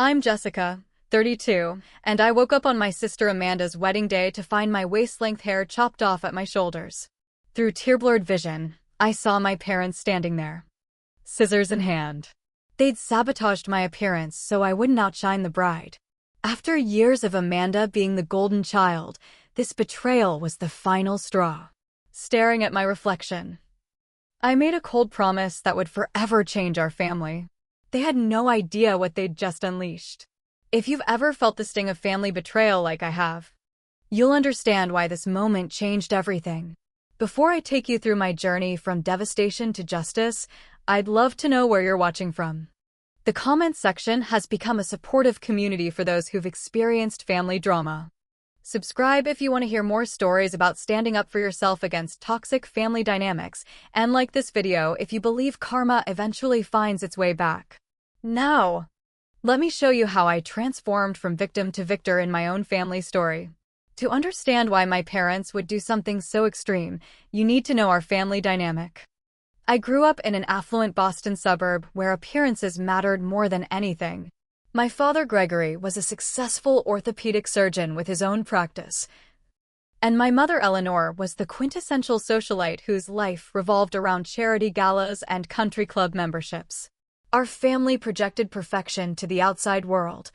I'm Jessica, 32, and I woke up on my sister Amanda's wedding day to find my waist-length hair chopped off at my shoulders. Through tear-blurred vision, I saw my parents standing there, scissors in hand. They'd sabotaged my appearance so I wouldn't outshine the bride. After years of Amanda being the golden child, this betrayal was the final straw. Staring at my reflection, I made a cold promise that would forever change our family. They had no idea what they'd just unleashed. If you've ever felt the sting of family betrayal like I have, you'll understand why this moment changed everything. Before I take you through my journey from devastation to justice, I'd love to know where you're watching from. The comments section has become a supportive community for those who've experienced family drama. Subscribe if you want to hear more stories about standing up for yourself against toxic family dynamics, and like this video if you believe karma eventually finds its way back. Now, let me show you how I transformed from victim to victor in my own family story. To understand why my parents would do something so extreme, you need to know our family dynamic. I grew up in an affluent Boston suburb where appearances mattered more than anything. My father, Gregory, was a successful orthopedic surgeon with his own practice, and my mother, Eleanor, was the quintessential socialite whose life revolved around charity galas and country club memberships. Our family projected perfection to the outside world,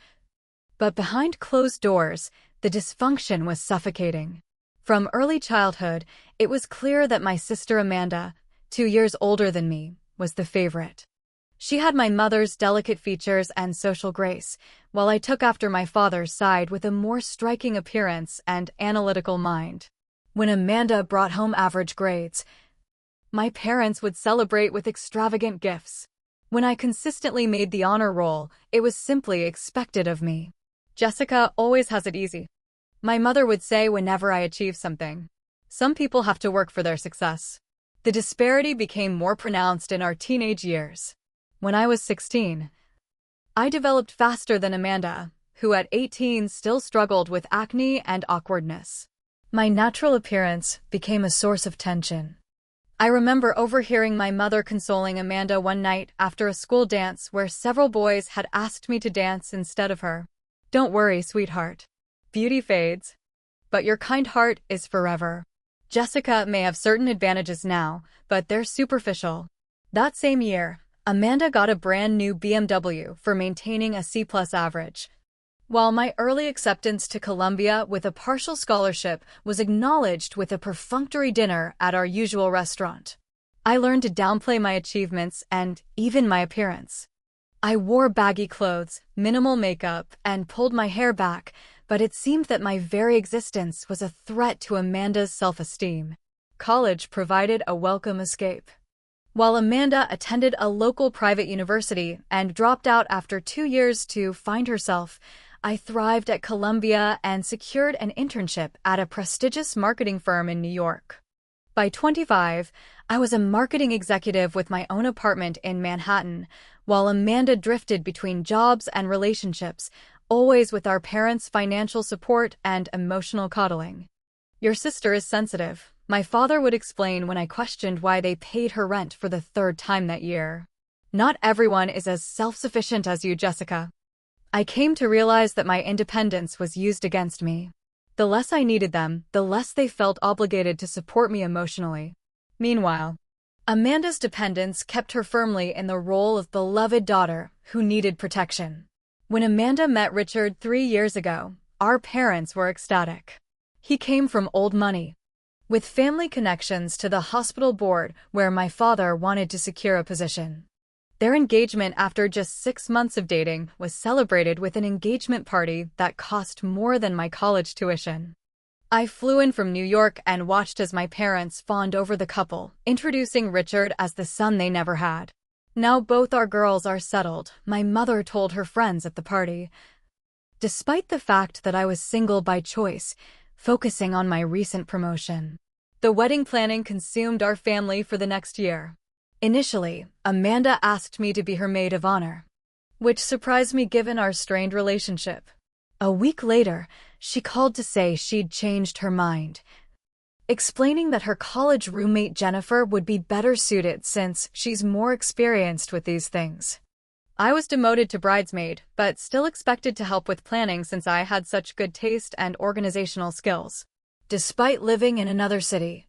but behind closed doors, the dysfunction was suffocating. From early childhood, it was clear that my sister Amanda, 2 years older than me, was the favorite. She had my mother's delicate features and social grace, while I took after my father's side with a more striking appearance and analytical mind. When Amanda brought home average grades, my parents would celebrate with extravagant gifts. When I consistently made the honor roll, it was simply expected of me. Jessica always has it easy, my mother would say whenever I achieved something. Some people have to work for their success. The disparity became more pronounced in our teenage years. When I was 16, I developed faster than Amanda, who at 18 still struggled with acne and awkwardness. My natural appearance became a source of tension. I remember overhearing my mother consoling Amanda one night after a school dance where several boys had asked me to dance instead of her. "Don't worry, sweetheart. Beauty fades, but your kind heart is forever." Jessica may have certain advantages now, but they're superficial. That same year, Amanda got a brand new BMW for maintaining a C+ average. While my early acceptance to Columbia with a partial scholarship was acknowledged with a perfunctory dinner at our usual restaurant, I learned to downplay my achievements and even my appearance. I wore baggy clothes, minimal makeup, and pulled my hair back, but it seemed that my very existence was a threat to Amanda's self-esteem. College provided a welcome escape. While Amanda attended a local private university and dropped out after 2 years to find herself, I thrived at Columbia and secured an internship at a prestigious marketing firm in New York. By 25, I was a marketing executive with my own apartment in Manhattan, while Amanda drifted between jobs and relationships, always with our parents' financial support and emotional coddling. "Your sister is sensitive," my father would explain when I questioned why they paid her rent for the 3rd time that year. "Not everyone is as self-sufficient as you, Jessica." I came to realize that my independence was used against me. The less I needed them, the less they felt obligated to support me emotionally. Meanwhile, Amanda's dependence kept her firmly in the role of beloved daughter who needed protection. When Amanda met Richard 3 years ago, our parents were ecstatic. He came from old money, with family connections to the hospital board where my father wanted to secure a position. Their engagement after just 6 months of dating was celebrated with an engagement party that cost more than my college tuition. I flew in from New York and watched as my parents fawned over the couple, introducing Richard as the son they never had. "Now both our girls are settled," my mother told her friends at the party. Despite the fact that I was single by choice, focusing on my recent promotion, the wedding planning consumed our family for the next year. Initially, Amanda asked me to be her maid of honor, which surprised me given our strained relationship. A week later, she called to say she'd changed her mind, explaining that her college roommate Jennifer would be better suited since she's more experienced with these things. I was demoted to bridesmaid, but still expected to help with planning since I had such good taste and organizational skills. Despite living in another city,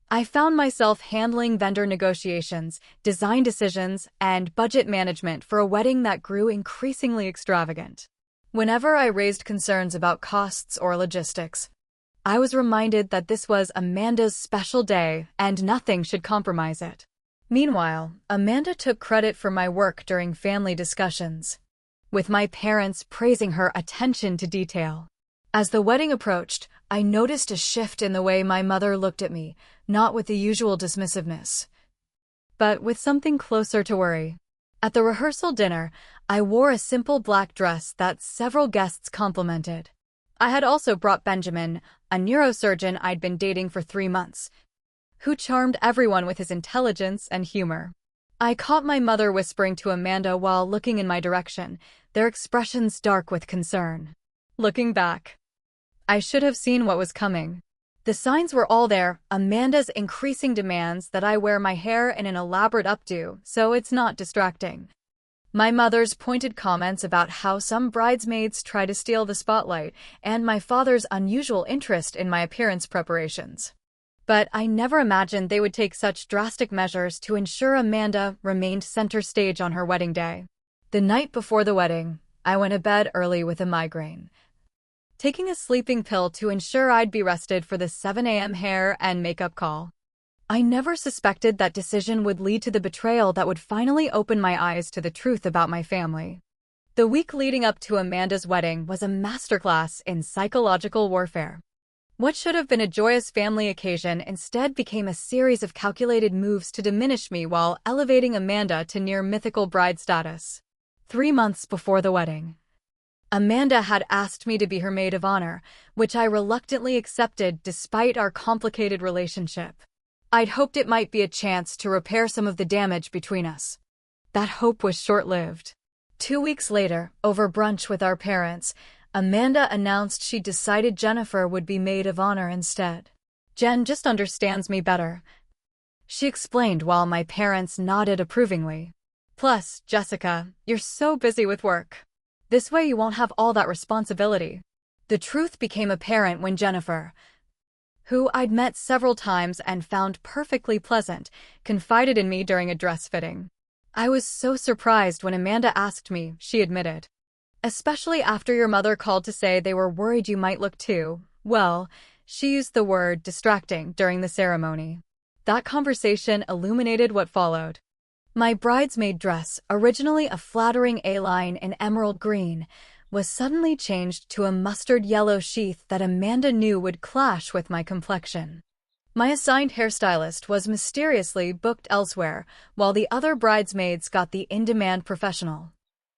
I found myself handling vendor negotiations, design decisions, and budget management for a wedding that grew increasingly extravagant. Whenever I raised concerns about costs or logistics, I was reminded that this was Amanda's special day and nothing should compromise it. Meanwhile, Amanda took credit for my work during family discussions, with my parents praising her attention to detail. As the wedding approached, I noticed a shift in the way my mother looked at me, not with the usual dismissiveness, but with something closer to worry. At the rehearsal dinner, I wore a simple black dress that several guests complimented. I had also brought Benjamin, a neurosurgeon I'd been dating for 3 months, who charmed everyone with his intelligence and humor. I caught my mother whispering to Amanda while looking in my direction, their expressions dark with concern. Looking back, I should have seen what was coming. The signs were all there: Amanda's increasing demands that I wear my hair in an elaborate updo so it's not distracting. My mother's pointed comments about how some bridesmaids try to steal the spotlight, and my father's unusual interest in my appearance preparations. But I never imagined they would take such drastic measures to ensure Amanda remained center stage on her wedding day. The night before the wedding, I went to bed early with a migraine, taking a sleeping pill to ensure I'd be rested for the 7 a.m. hair and makeup call. I never suspected that decision would lead to the betrayal that would finally open my eyes to the truth about my family. The week leading up to Amanda's wedding was a masterclass in psychological warfare. What should have been a joyous family occasion instead became a series of calculated moves to diminish me while elevating Amanda to near mythical bride status. 3 months before the wedding, Amanda had asked me to be her maid of honor, which I reluctantly accepted despite our complicated relationship. I'd hoped it might be a chance to repair some of the damage between us. That hope was short-lived. 2 weeks later, over brunch with our parents, Amanda announced she decided Jennifer would be maid of honor instead. "Jen just understands me better," she explained while my parents nodded approvingly. "Plus, Jessica, you're so busy with work. This way you won't have all that responsibility." The truth became apparent when Jennifer, who I'd met several times and found perfectly pleasant, confided in me during a dress fitting. "I was so surprised when Amanda asked me," she admitted. "Especially after your mother called to say they were worried you might look too, well," she used the word distracting during the ceremony. That conversation illuminated what followed. My bridesmaid dress, originally a flattering A-line in emerald green, was suddenly changed to a mustard yellow sheath that Amanda knew would clash with my complexion. My assigned hairstylist was mysteriously booked elsewhere, while the other bridesmaids got the in-demand professional.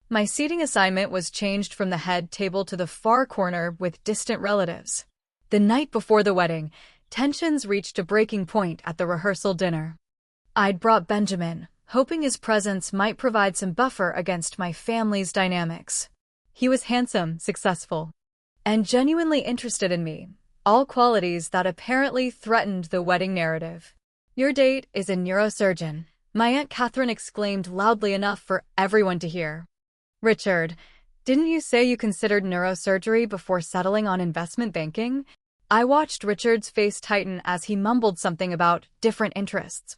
My seating assignment was changed from the head table to the far corner with distant relatives. The night before the wedding, tensions reached a breaking point at the rehearsal dinner. I'd brought Benjamin, hoping his presence might provide some buffer against my family's dynamics. He was handsome, successful, and genuinely interested in me, all qualities that apparently threatened the wedding narrative. "Your date is a neurosurgeon," my Aunt Catherine exclaimed loudly enough for everyone to hear. "Richard, didn't you say you considered neurosurgery before settling on investment banking?" I watched Richard's face tighten as he mumbled something about different interests,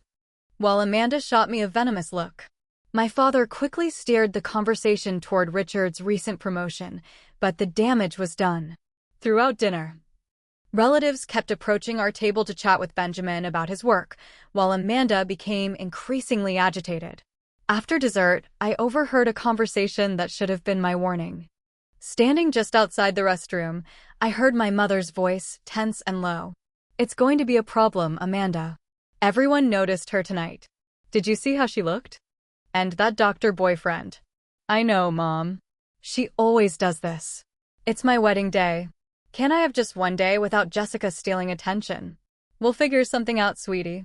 while Amanda shot me a venomous look. My father quickly steered the conversation toward Richard's recent promotion, but the damage was done. Throughout dinner, relatives kept approaching our table to chat with Benjamin about his work, while Amanda became increasingly agitated. After dessert, I overheard a conversation that should have been my warning. Standing just outside the restroom, I heard my mother's voice, tense and low. "It's going to be a problem, Amanda. Everyone noticed her tonight. Did you see how she looked? And that doctor boyfriend." "I know, Mom. She always does this. It's my wedding day. Can't I have just one day without Jessica stealing attention? We'll figure something out, sweetie.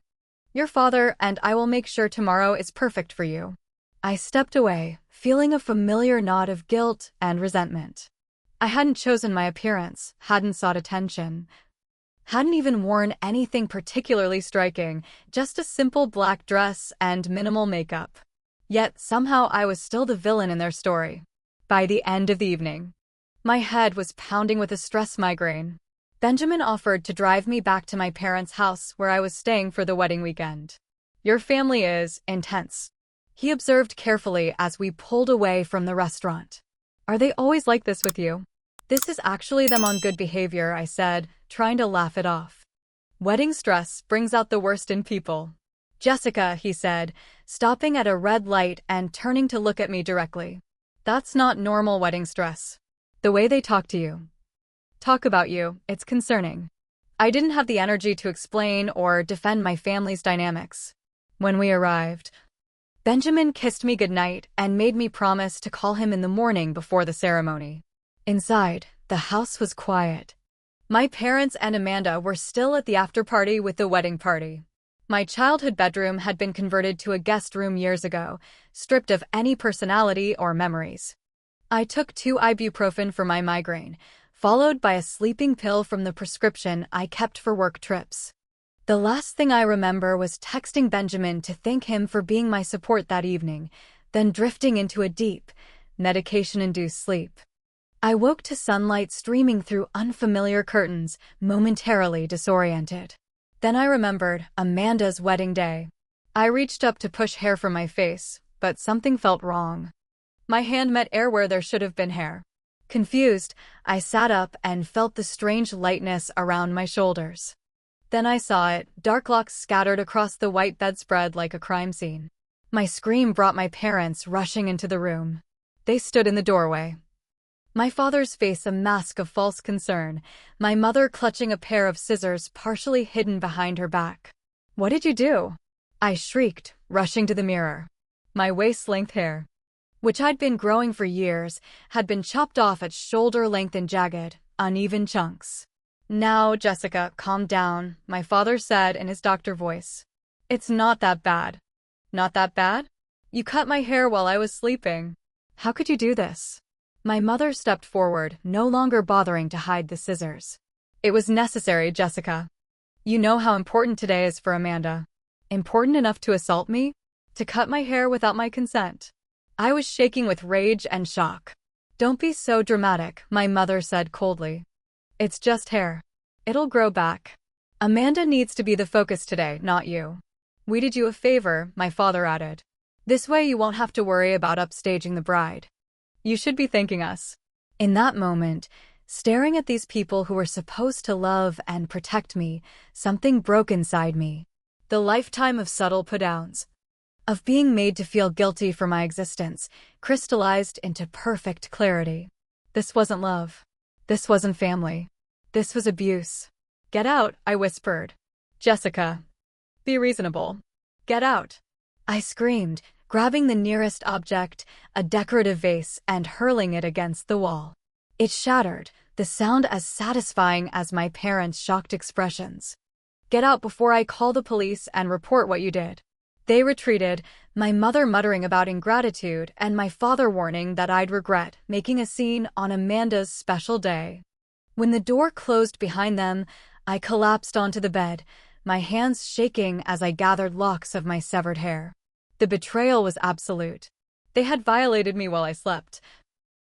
Your father and I will make sure tomorrow is perfect for you." I stepped away, feeling a familiar knot of guilt and resentment. I hadn't chosen my appearance, hadn't sought attention, hadn't even worn anything particularly striking, just a simple black dress and minimal makeup. Yet somehow I was still the villain in their story. By the end of the evening, my head was pounding with a stress migraine. Benjamin offered to drive me back to my parents' house where I was staying for the wedding weekend. "Your family is intense," he observed carefully as we pulled away from the restaurant. "Are they always like this with you?" "This is actually them on good behavior," I said, trying to laugh it off. "Wedding stress brings out the worst in people." "Jessica," he said, stopping at a red light and turning to look at me directly. "That's not normal wedding stress. The way they talk to you, talk about you, it's concerning." I didn't have the energy to explain or defend my family's dynamics. When we arrived, Benjamin kissed me goodnight and made me promise to call him in the morning before the ceremony. Inside, the house was quiet. My parents and Amanda were still at the after-party with the wedding party. My childhood bedroom had been converted to a guest room years ago, stripped of any personality or memories. I took 2 ibuprofen for my migraine, followed by a sleeping pill from the prescription I kept for work trips. The last thing I remember was texting Benjamin to thank him for being my support that evening, then drifting into a deep, medication-induced sleep. I woke to sunlight streaming through unfamiliar curtains, momentarily disoriented. Then I remembered Amanda's wedding day. I reached up to push hair from my face, but something felt wrong. My hand met air where there should have been hair. Confused, I sat up and felt the strange lightness around my shoulders. Then I saw it, dark locks scattered across the white bedspread like a crime scene. My scream brought my parents rushing into the room. They stood in the doorway. My father's face a mask of false concern, my mother clutching a pair of scissors partially hidden behind her back. "What did you do?" I shrieked, rushing to the mirror. My waist-length hair, which I'd been growing for years, had been chopped off at shoulder length in jagged, uneven chunks. "Now, Jessica, calm down," my father said in his doctor voice. "It's not that bad." "Not that bad? You cut my hair while I was sleeping. How could you do this?" My mother stepped forward, no longer bothering to hide the scissors. "It was necessary, Jessica. You know how important today is for Amanda. Important enough to assault me? To cut my hair without my consent?" I was shaking with rage and shock. "Don't be so dramatic," my mother said coldly. "It's just hair. It'll grow back. Amanda needs to be the focus today, not you." "We did you a favor," my father added. "This way you won't have to worry about upstaging the bride. You should be thanking us." In that moment, staring at these people who were supposed to love and protect me, something broke inside me. The lifetime of subtle put-downs, of being made to feel guilty for my existence, crystallized into perfect clarity. This wasn't love. This wasn't family. This was abuse. "Get out," I whispered. "Jessica, be reasonable. Get out." I screamed, grabbing the nearest object, a decorative vase, and hurling it against the wall. It shattered, the sound as satisfying as my parents' shocked expressions. "Get out before I call the police and report what you did." They retreated, my mother muttering about ingratitude and my father warning that I'd regret making a scene on Amanda's special day. When the door closed behind them, I collapsed onto the bed, my hands shaking as I gathered locks of my severed hair. The betrayal was absolute. They had violated me while I slept,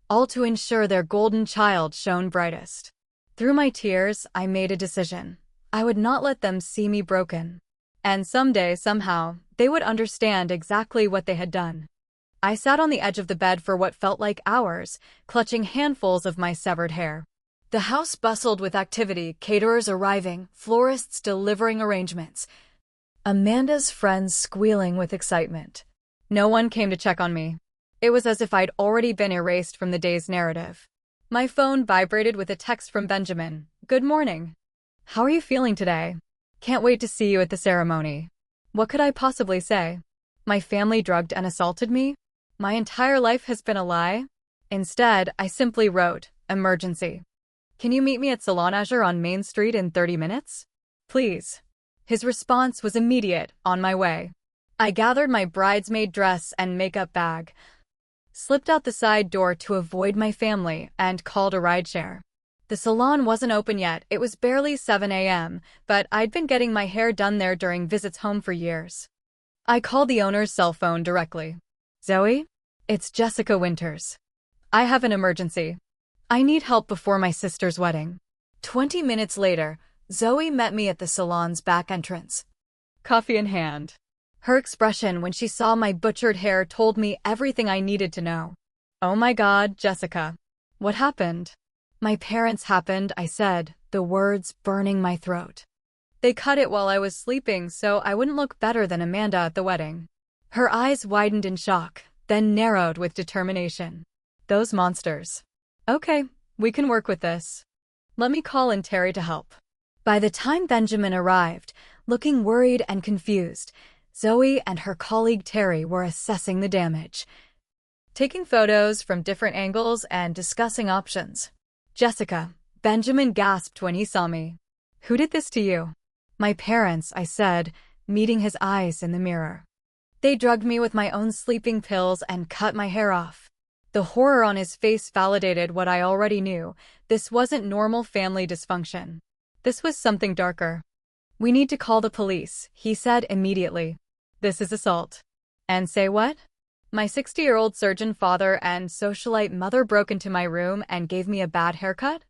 all to ensure their golden child shone brightest. Through my tears, I made a decision. I would not let them see me broken. And someday, somehow, they would understand exactly what they had done. I sat on the edge of the bed for what felt like hours, clutching handfuls of my severed hair. The house bustled with activity, caterers arriving, florists delivering arrangements, Amanda's friends squealing with excitement. No one came to check on me. It was as if I'd already been erased from the day's narrative. My phone vibrated with a text from Benjamin. "Good morning. How are you feeling today? Can't wait to see you at the ceremony." What could I possibly say? My family drugged and assaulted me? My entire life has been a lie? Instead, I simply wrote, "Emergency. Can you meet me at Salon Azure on Main Street in 30 minutes? Please." His response was immediate, "On my way." I gathered my bridesmaid dress and makeup bag, slipped out the side door to avoid my family, and called a rideshare. The salon wasn't open yet, it was barely 7 a.m., but I'd been getting my hair done there during visits home for years. I called the owner's cell phone directly. Zoe? It's Jessica Winters. I have an emergency. I need help before my sister's wedding. 20 minutes later, Zoe met me at the salon's back entrance, coffee in hand. Her expression when she saw my butchered hair told me everything I needed to know. Oh my God, Jessica. What happened? My parents happened, I said, the words burning my throat. They cut it while I was sleeping so I wouldn't look better than Amanda at the wedding. Her eyes widened in shock, then narrowed with determination. Those monsters. Okay, we can work with this. Let me call in Terry to help. By the time Benjamin arrived, looking worried and confused, Zoe and her colleague Terry were assessing the damage, taking photos from different angles and discussing options. Jessica, Benjamin gasped when he saw me. Who did this to you? My parents, I said, meeting his eyes in the mirror. They drugged me with my own sleeping pills and cut my hair off. The horror on his face validated what I already knew. This wasn't normal family dysfunction. This was something darker. We need to call the police, he said immediately. This is assault. And say what? My 60-year-old surgeon father and socialite mother broke into my room and gave me a bad haircut?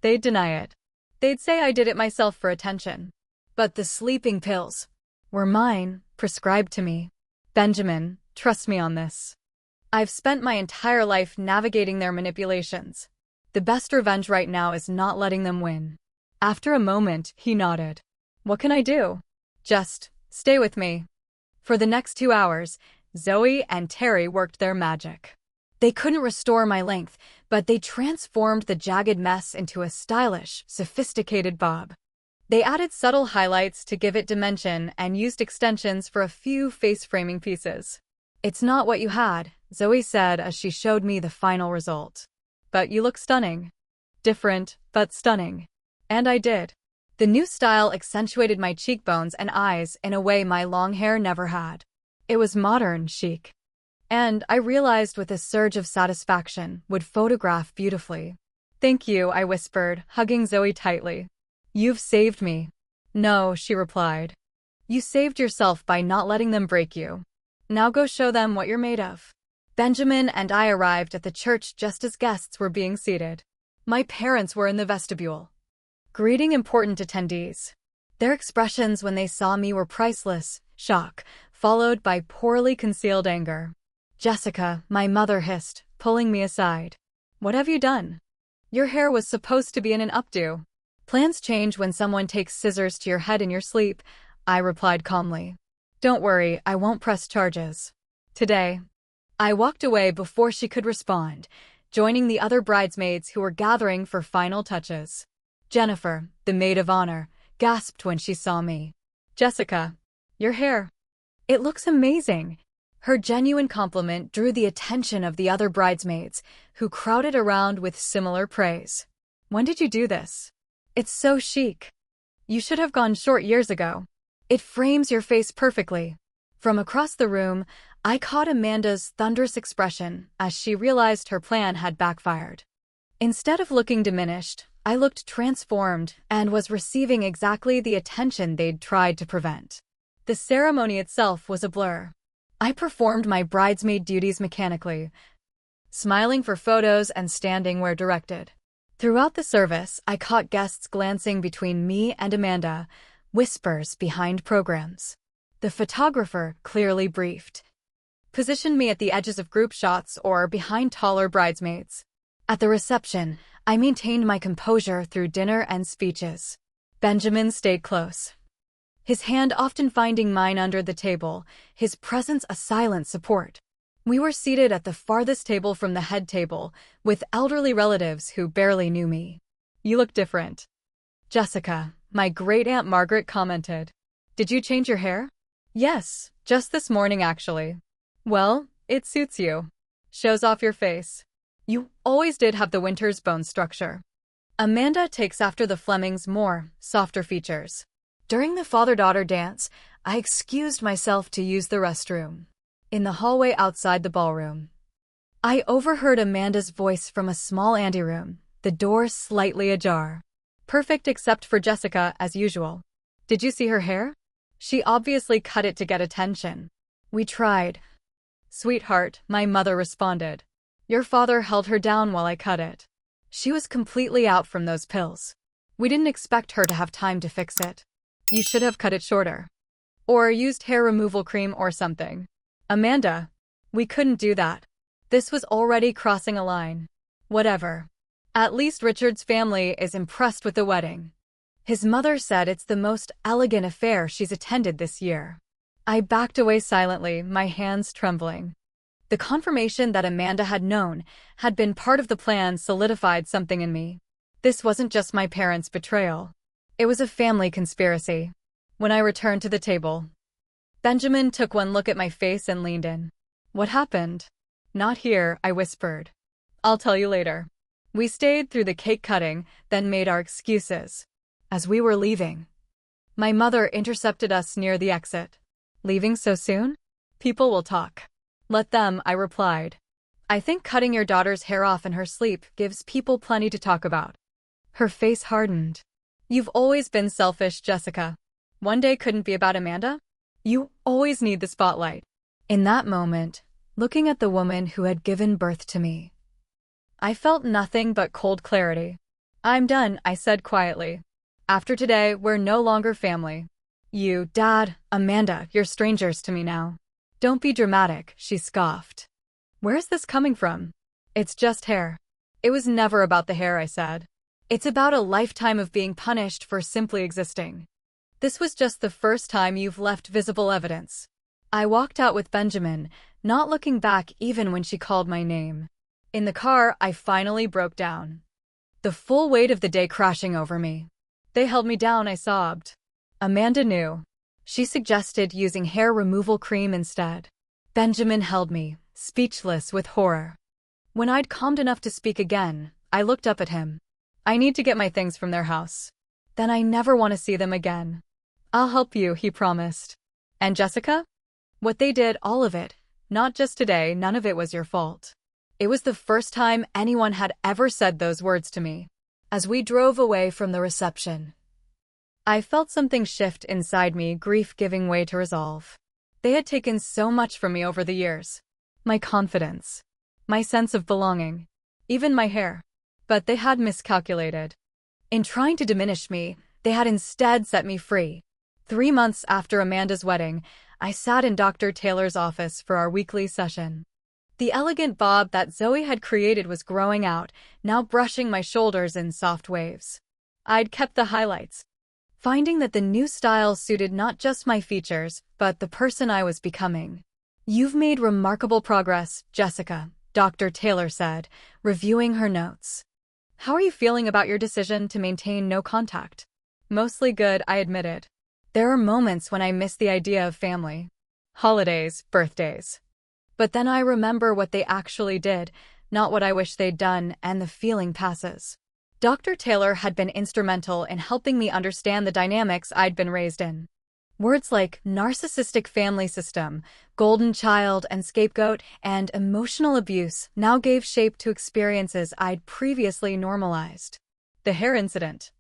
They'd deny it. They'd say I did it myself for attention. But the sleeping pills were mine, prescribed to me. Benjamin, trust me on this. I've spent my entire life navigating their manipulations. The best revenge right now is not letting them win. After a moment, he nodded. What can I do? Just stay with me. For the next 2 hours, Zoe and Terry worked their magic. They couldn't restore my length, but they transformed the jagged mess into a stylish, sophisticated bob. They added subtle highlights to give it dimension and used extensions for a few face-framing pieces. It's not what you had, Zoe said as she showed me the final result. But you look stunning. Different, but stunning. And I did. The new style accentuated my cheekbones and eyes in a way my long hair never had. It was modern, chic. And I realized with a surge of satisfaction, would photograph beautifully. Thank you, I whispered, hugging Zoe tightly. You've saved me. No, she replied. You saved yourself by not letting them break you. Now go show them what you're made of. Benjamin and I arrived at the church just as guests were being seated. My parents were in the vestibule, greeting important attendees. Their expressions when they saw me were priceless, shock, followed by poorly concealed anger. Jessica, my mother hissed, pulling me aside. What have you done? Your hair was supposed to be in an updo. Plans change when someone takes scissors to your head in your sleep, I replied calmly. Don't worry, I won't press charges. Today. I walked away before she could respond, joining the other bridesmaids who were gathering for final touches. Jennifer, the maid of honor, gasped when she saw me. Jessica, your hair. It looks amazing. Her genuine compliment drew the attention of the other bridesmaids, who crowded around with similar praise. When did you do this? It's so chic. You should have gone short years ago. It frames your face perfectly. From across the room, I caught Amanda's thunderous expression as she realized her plan had backfired. Instead of looking diminished, I looked transformed and was receiving exactly the attention they'd tried to prevent. The ceremony itself was a blur. I performed my bridesmaid duties mechanically, smiling for photos and standing where directed. Throughout the service, I caught guests glancing between me and Amanda, whispers behind programs. The photographer, clearly briefed, positioned me at the edges of group shots or behind taller bridesmaids. At the reception, I maintained my composure through dinner and speeches. Benjamin stayed close, his hand often finding mine under the table, his presence a silent support. We were seated at the farthest table from the head table, with elderly relatives who barely knew me. You look different. Jessica, my great-aunt Margaret commented. Did you change your hair? Yes, just this morning actually. Well, it suits you. Shows off your face. You always did have the Winters bone structure. Amanda takes after the Flemings' more, softer features. During the father-daughter dance, I excused myself to use the restroom. In the hallway outside the ballroom, I overheard Amanda's voice from a small anteroom, the door slightly ajar. Perfect except for Jessica, as usual. Did you see her hair? She obviously cut it to get attention. We tried. "Sweetheart," my mother responded. "Your father held her down while I cut it." She was completely out from those pills. We didn't expect her to have time to fix it. "You should have cut it shorter. Or used hair removal cream or something." "Amanda, we couldn't do that." This was already crossing a line. Whatever. At least Richard's family is impressed with the wedding. His mother said it's the most elegant affair she's attended this year. I backed away silently, my hands trembling. The confirmation that Amanda had known, had been part of the plan, solidified something in me. This wasn't just my parents' betrayal. It was a family conspiracy. When I returned to the table, Benjamin took one look at my face and leaned in. "What happened?" "Not here," I whispered. "I'll tell you later." We stayed through the cake cutting, then made our excuses. As we were leaving, my mother intercepted us near the exit. "Leaving so soon? People will talk." "Let them," I replied. "I think cutting your daughter's hair off in her sleep gives people plenty to talk about." Her face hardened. "You've always been selfish, Jessica. One day couldn't be about Amanda? You always need the spotlight." In that moment, looking at the woman who had given birth to me, I felt nothing but cold clarity. "I'm done," I said quietly. "After today, we're no longer family. You, Dad, Amanda, you're strangers to me now." "Don't be dramatic," she scoffed. "Where's this coming from?" "It's just hair." "It was never about the hair," I said. "It's about a lifetime of being punished for simply existing. This was just the first time you've left visible evidence." I walked out with Benjamin, not looking back even when she called my name. In the car, I finally broke down. The full weight of the day crashing over me. "They held me down," I sobbed. "Amanda knew. She suggested using hair removal cream instead." Benjamin held me, speechless with horror. When I'd calmed enough to speak again, I looked up at him. "I need to get my things from their house. Then I never want to see them again." "I'll help you," he promised. "And Jessica? What they did, all of it, not just today, none of it was your fault." It was the first time anyone had ever said those words to me. As we drove away from the reception, I felt something shift inside me, grief giving way to resolve. They had taken so much from me over the years. My confidence, my sense of belonging, even my hair. But they had miscalculated. In trying to diminish me, they had instead set me free. 3 months after Amanda's wedding, I sat in Dr. Taylor's office for our weekly session. The elegant bob that Zoe had created was growing out, now brushing my shoulders in soft waves. I'd kept the highlights, finding that the new style suited not just my features, but the person I was becoming. "You've made remarkable progress, Jessica," Dr. Taylor said, reviewing her notes. "How are you feeling about your decision to maintain no contact?" "Mostly good," I admitted. "There are moments when I miss the idea of family. Holidays, birthdays. But then I remember what they actually did, not what I wish they'd done, and the feeling passes." Dr. Taylor had been instrumental in helping me understand the dynamics I'd been raised in. Words like narcissistic family system, golden child and scapegoat, and emotional abuse now gave shape to experiences I'd previously normalized. The hair incident,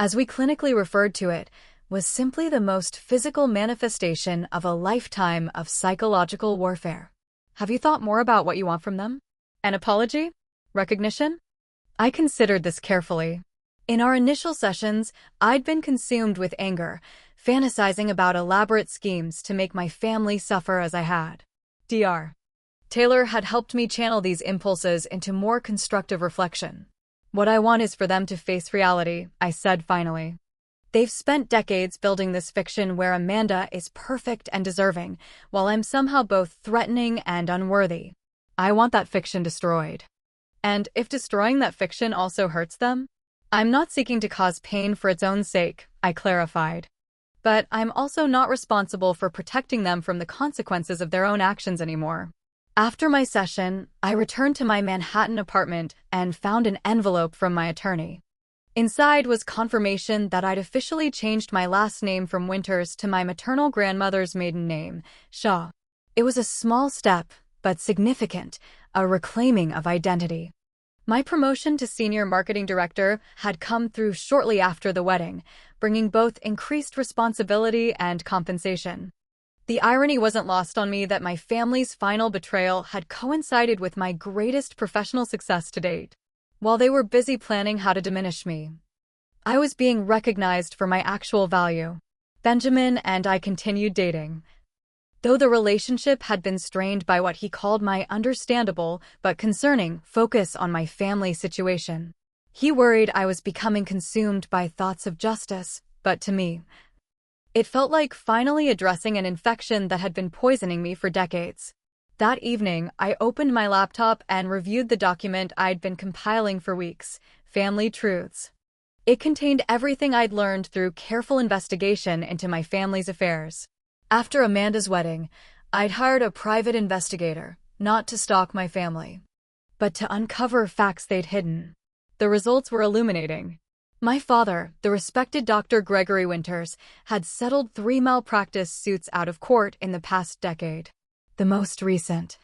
as we clinically referred to it, was simply the most physical manifestation of a lifetime of psychological warfare. Have you thought more about what you want from them? An apology? Recognition? I considered this carefully. In our initial sessions, I'd been consumed with anger, fantasizing about elaborate schemes to make my family suffer as I had. Dr. Taylor had helped me channel these impulses into more constructive reflection. "What I want is for them to face reality," I said finally. "They've spent decades building this fiction where Amanda is perfect and deserving, while I'm somehow both threatening and unworthy. I want that fiction destroyed. And if destroying that fiction also hurts them, I'm not seeking to cause pain for its own sake," I clarified. "But I'm also not responsible for protecting them from the consequences of their own actions anymore." After my session, I returned to my Manhattan apartment and found an envelope from my attorney. Inside was confirmation that I'd officially changed my last name from Winters to my maternal grandmother's maiden name, Shaw. It was a small step, but significant, a reclaiming of identity. My promotion to senior marketing director had come through shortly after the wedding, bringing both increased responsibility and compensation. The irony wasn't lost on me that my family's final betrayal had coincided with my greatest professional success to date. While they were busy planning how to diminish me, I was being recognized for my actual value. Benjamin and I continued dating. Though the relationship had been strained by what he called my understandable but concerning focus on my family situation. He worried I was becoming consumed by thoughts of justice, but to me, it felt like finally addressing an infection that had been poisoning me for decades. That evening, I opened my laptop and reviewed the document I'd been compiling for weeks, Family Truths. It contained everything I'd learned through careful investigation into my family's affairs. After Amanda's wedding, I'd hired a private investigator, not to stalk my family, but to uncover facts they'd hidden. The results were illuminating. My father, the respected Dr. Gregory Winters, had settled 3 malpractice suits out of court in the past decade. The most recent,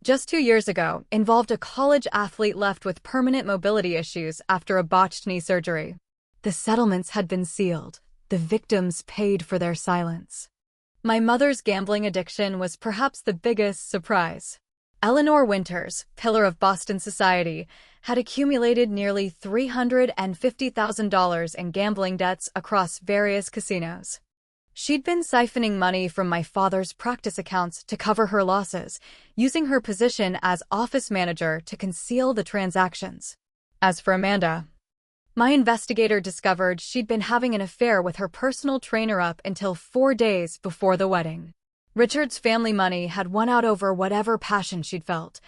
just 2 years ago, involved a college athlete left with permanent mobility issues after a botched knee surgery. The settlements had been sealed. The victims paid for their silence. My mother's gambling addiction was perhaps the biggest surprise. Eleanor Winters, pillar of Boston society, had accumulated nearly $350,000 in gambling debts across various casinos. She'd been siphoning money from my father's practice accounts to cover her losses, using her position as office manager to conceal the transactions. As for Amanda, my investigator discovered she'd been having an affair with her personal trainer up until 4 days before the wedding. Richard's family money had won out over whatever passion she'd felt.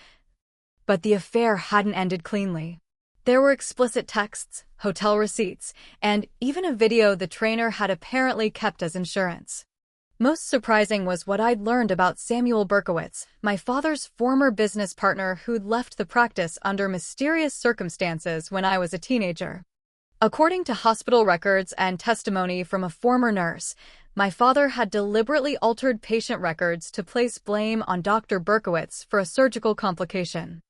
But the affair hadn't ended cleanly. There were explicit texts, hotel receipts, and even a video the trainer had apparently kept as insurance. Most surprising was what I'd learned about Samuel Berkowitz, my father's former business partner who'd left the practice under mysterious circumstances when I was a teenager. According to hospital records and testimony from a former nurse, my father had deliberately altered patient records to place blame on Dr. Berkowitz for a surgical complication.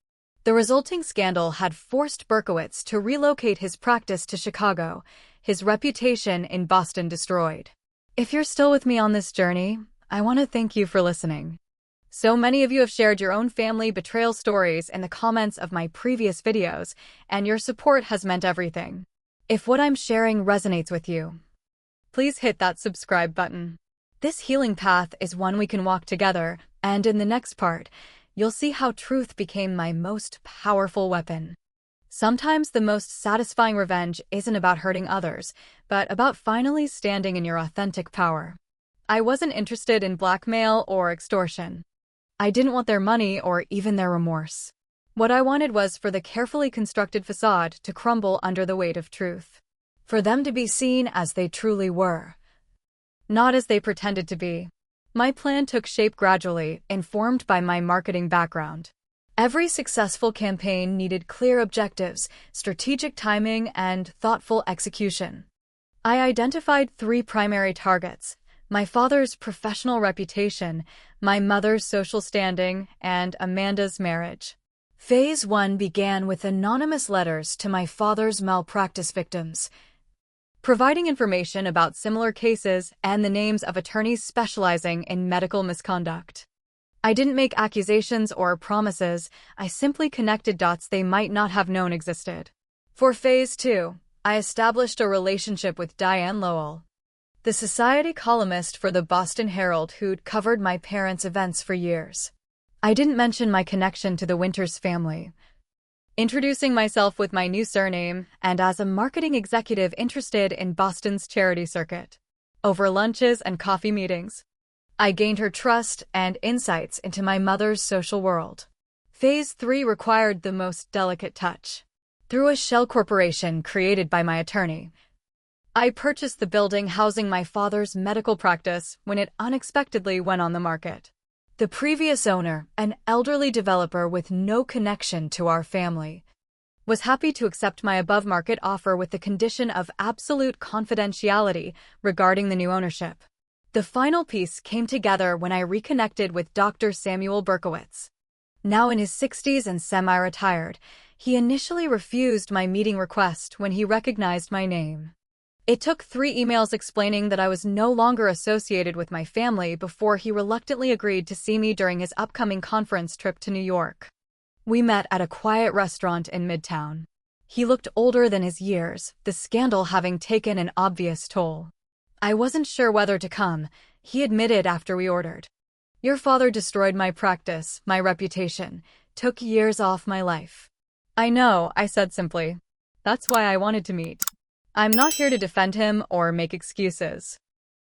The resulting scandal had forced Berkowitz to relocate his practice to Chicago, his reputation in Boston destroyed. If you're still with me on this journey, I want to thank you for listening. So many of you have shared your own family betrayal stories in the comments of my previous videos, and your support has meant everything. If what I'm sharing resonates with you, please hit that subscribe button. This healing path is one we can walk together, and in the next part, you'll see how truth became my most powerful weapon. Sometimes the most satisfying revenge isn't about hurting others, but about finally standing in your authentic power. I wasn't interested in blackmail or extortion. I didn't want their money or even their remorse. What I wanted was for the carefully constructed facade to crumble under the weight of truth. For them to be seen as they truly were, not as they pretended to be. My plan took shape gradually, informed by my marketing background. Every successful campaign needed clear objectives, strategic timing, and thoughtful execution. I identified 3 primary targets: my father's professional reputation, my mother's social standing, and Amanda's marriage. Phase 1 began with anonymous letters to my father's malpractice victims, providing information about similar cases and the names of attorneys specializing in medical misconduct. I didn't make accusations or promises, I simply connected dots they might not have known existed. For Phase 2, I established a relationship with Diane Lowell, the society columnist for the Boston Herald who'd covered my parents' events for years. I didn't mention my connection to the Winters family, introducing myself with my new surname and as a marketing executive interested in Boston's charity circuit. Over lunches and coffee meetings, I gained her trust and insights into my mother's social world. Phase 3 required the most delicate touch. Through a shell corporation created by my attorney, I purchased the building housing my father's medical practice when it unexpectedly went on the market. The previous owner, an elderly developer with no connection to our family, was happy to accept my above-market offer with the condition of absolute confidentiality regarding the new ownership. The final piece came together when I reconnected with Dr. Samuel Berkowitz. Now in his 60s and semi-retired, he initially refused my meeting request when he recognized my name. It took 3 emails explaining that I was no longer associated with my family before he reluctantly agreed to see me during his upcoming conference trip to New York. We met at a quiet restaurant in Midtown. He looked older than his years, the scandal having taken an obvious toll. I wasn't sure whether to come, he admitted after we ordered. Your father destroyed my practice, my reputation, took years off my life. I know, I said simply. That's why I wanted to meet. I'm not here to defend him or make excuses.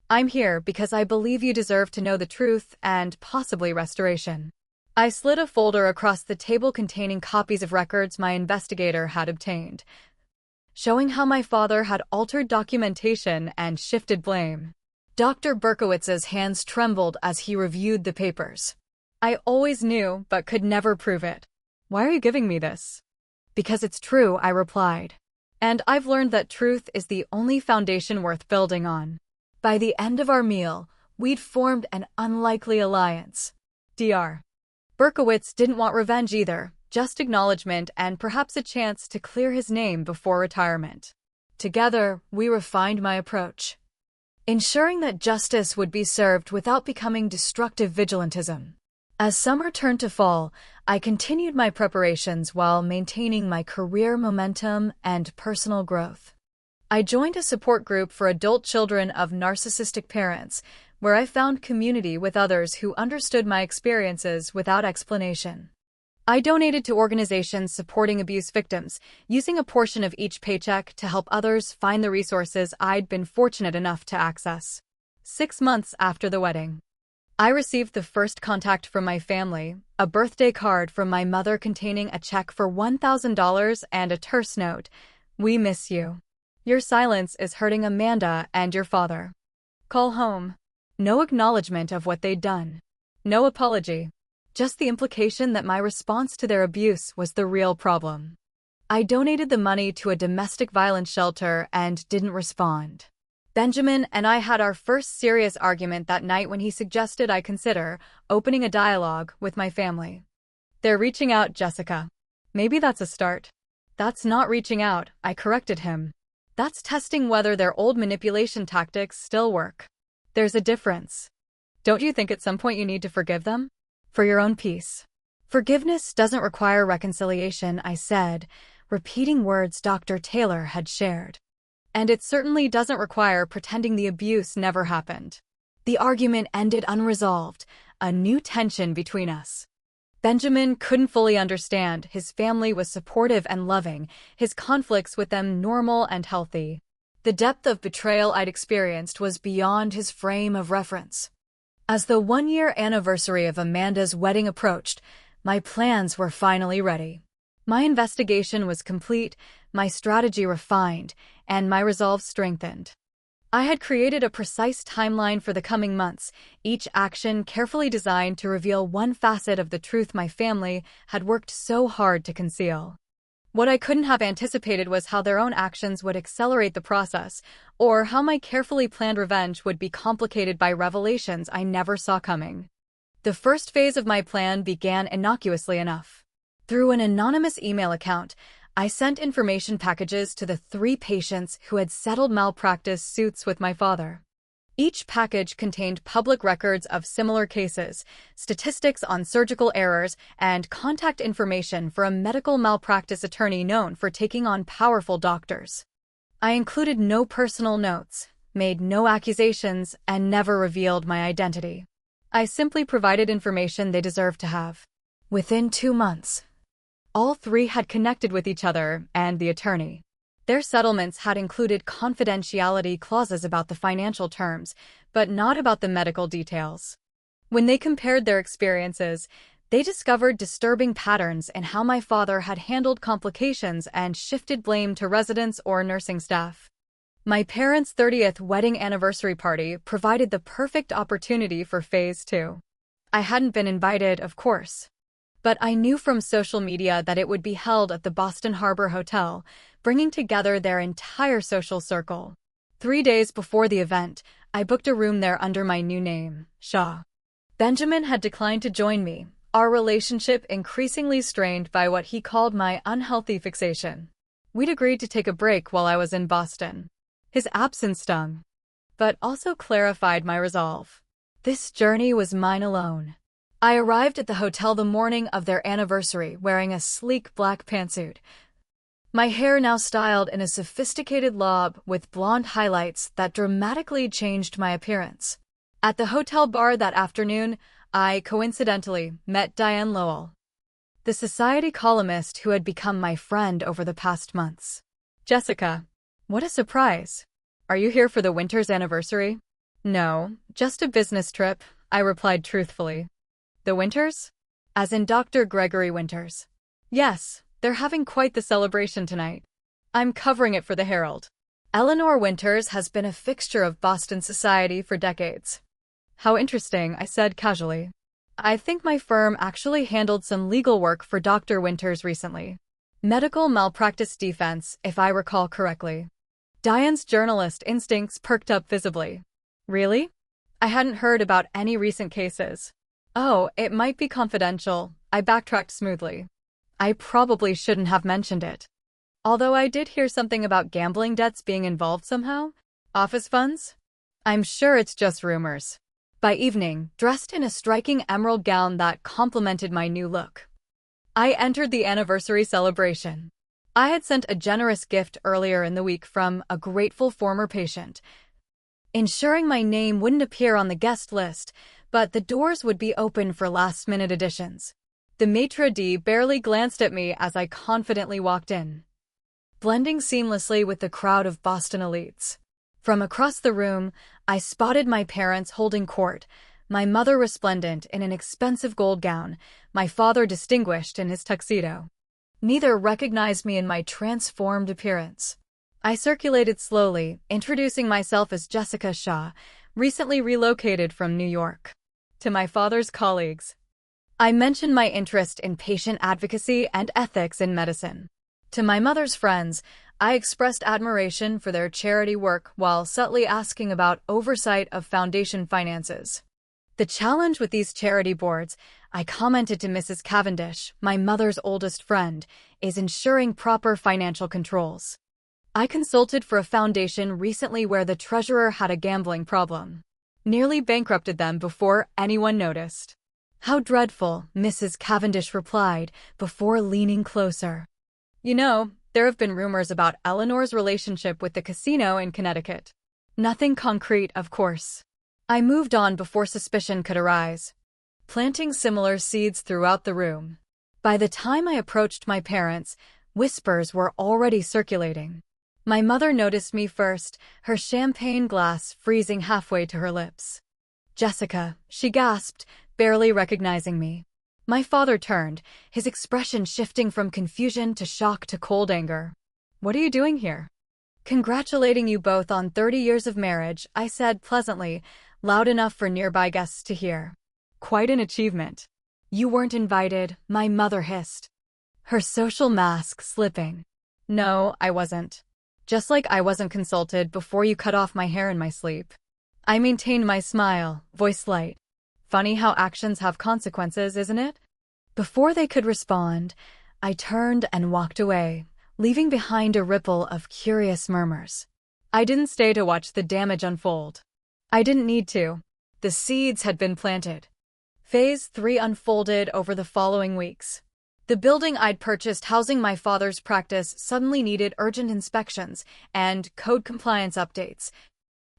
I'm here because I believe you deserve to know the truth and possibly restoration. I slid a folder across the table containing copies of records my investigator had obtained, showing how my father had altered documentation and shifted blame. Dr. Berkowitz's hands trembled as he reviewed the papers. I always knew, but could never prove it. Why are you giving me this? Because it's true, I replied. And I've learned that truth is the only foundation worth building on. By the end of our meal, we'd formed an unlikely alliance. Dr. Berkowitz didn't want revenge either, just acknowledgement and perhaps a chance to clear his name before retirement. Together, we refined my approach, ensuring that justice would be served without becoming destructive vigilantism. As summer turned to fall, I continued my preparations while maintaining my career momentum and personal growth. I joined a support group for adult children of narcissistic parents, where I found community with others who understood my experiences without explanation. I donated to organizations supporting abuse victims, using a portion of each paycheck to help others find the resources I'd been fortunate enough to access. 6 months after the wedding, I received the first contact from my family, a birthday card from my mother containing a check for $1,000 and a terse note. We miss you. Your silence is hurting Amanda and your father. Call home. No acknowledgement of what they'd done. No apology. Just the implication that my response to their abuse was the real problem. I donated the money to a domestic violence shelter and didn't respond. Benjamin and I had our first serious argument that night when he suggested I consider opening a dialogue with my family. They're reaching out, Jessica. Maybe that's a start. That's not reaching out, I corrected him. That's testing whether their old manipulation tactics still work. There's a difference. Don't you think at some point you need to forgive them? For your own peace. Forgiveness doesn't require reconciliation, I said, repeating words Dr. Taylor had shared. And it certainly doesn't require pretending the abuse never happened. The argument ended unresolved, a new tension between us. Benjamin couldn't fully understand. His family was supportive and loving, his conflicts with them normal and healthy. The depth of betrayal I'd experienced was beyond his frame of reference. As the 1-year anniversary of Amanda's wedding approached, my plans were finally ready. My investigation was complete, my strategy refined, and my resolve strengthened. I had created a precise timeline for the coming months, each action carefully designed to reveal one facet of the truth my family had worked so hard to conceal. What I couldn't have anticipated was how their own actions would accelerate the process, or how my carefully planned revenge would be complicated by revelations I never saw coming. The first phase of my plan began innocuously enough. Through an anonymous email account, I sent information packages to the 3 patients who had settled malpractice suits with my father. Each package contained public records of similar cases, statistics on surgical errors, and contact information for a medical malpractice attorney known for taking on powerful doctors. I included no personal notes, made no accusations, and never revealed my identity. I simply provided information they deserved to have. Within 2 months, all 3 had connected with each other and the attorney. Their settlements had included confidentiality clauses about the financial terms, but not about the medical details. When they compared their experiences, they discovered disturbing patterns in how my father had handled complications and shifted blame to residents or nursing staff. My parents' 30th wedding anniversary party provided the perfect opportunity for Phase 2. I hadn't been invited, of course. But I knew from social media that it would be held at the Boston Harbor Hotel, bringing together their entire social circle. 3 days before the event, I booked a room there under my new name, Shaw. Benjamin had declined to join me, our relationship increasingly strained by what he called my unhealthy fixation. We'd agreed to take a break while I was in Boston. His absence stung, but also clarified my resolve. This journey was mine alone. I arrived at the hotel the morning of their anniversary wearing a sleek black pantsuit. My hair now styled in a sophisticated lob with blonde highlights that dramatically changed my appearance. At the hotel bar that afternoon, I coincidentally met Diane Lowell, the society columnist who had become my friend over the past months. Jessica, what a surprise. Are you here for the Winters anniversary? No, just a business trip, I replied truthfully. The Winters? As in Dr. Gregory Winters. Yes, they're having quite the celebration tonight. I'm covering it for the Herald. Eleanor Winters has been a fixture of Boston society for decades. How interesting, I said casually. I think my firm actually handled some legal work for Dr. Winters recently. Medical malpractice defense, if I recall correctly. Diane's journalist instincts perked up visibly. Really? I hadn't heard about any recent cases. Oh, it might be confidential, I backtracked smoothly. I probably shouldn't have mentioned it. Although I did hear something about gambling debts being involved somehow. Office funds? I'm sure it's just rumors. By evening, dressed in a striking emerald gown that complemented my new look, I entered the anniversary celebration. I had sent a generous gift earlier in the week from a grateful former patient, ensuring my name wouldn't appear on the guest list, but the doors would be open for last-minute additions. The maitre d' barely glanced at me as I confidently walked in, blending seamlessly with the crowd of Boston elites. From across the room, I spotted my parents holding court, my mother resplendent in an expensive gold gown, my father distinguished in his tuxedo. Neither recognized me in my transformed appearance. I circulated slowly, introducing myself as Jessica Shaw, recently relocated from New York. To my father's colleagues, I mentioned my interest in patient advocacy and ethics in medicine. To my mother's friends, I expressed admiration for their charity work while subtly asking about oversight of foundation finances. The challenge with these charity boards, I commented to Mrs. Cavendish, my mother's oldest friend, is ensuring proper financial controls. I consulted for a foundation recently where the treasurer had a gambling problem. Nearly bankrupted them before anyone noticed. How dreadful, Mrs. Cavendish replied, before leaning closer. You know, there have been rumors about Eleanor's relationship with the casino in Connecticut. Nothing concrete, of course. I moved on before suspicion could arise, planting similar seeds throughout the room. By the time I approached my parents, whispers were already circulating. My mother noticed me first, her champagne glass freezing halfway to her lips. Jessica, she gasped, barely recognizing me. My father turned, his expression shifting from confusion to shock to cold anger. What are you doing here? Congratulating you both on 30 years of marriage, I said pleasantly, loud enough for nearby guests to hear. Quite an achievement. You weren't invited, my mother hissed, her social mask slipping. No, I wasn't. Just like I wasn't consulted before you cut off my hair in my sleep. I maintained my smile, voice light. Funny how actions have consequences, isn't it? Before they could respond, I turned and walked away, leaving behind a ripple of curious murmurs. I didn't stay to watch the damage unfold. I didn't need to. The seeds had been planted. Phase 3 unfolded over the following weeks. The building I'd purchased housing my father's practice suddenly needed urgent inspections and code compliance updates,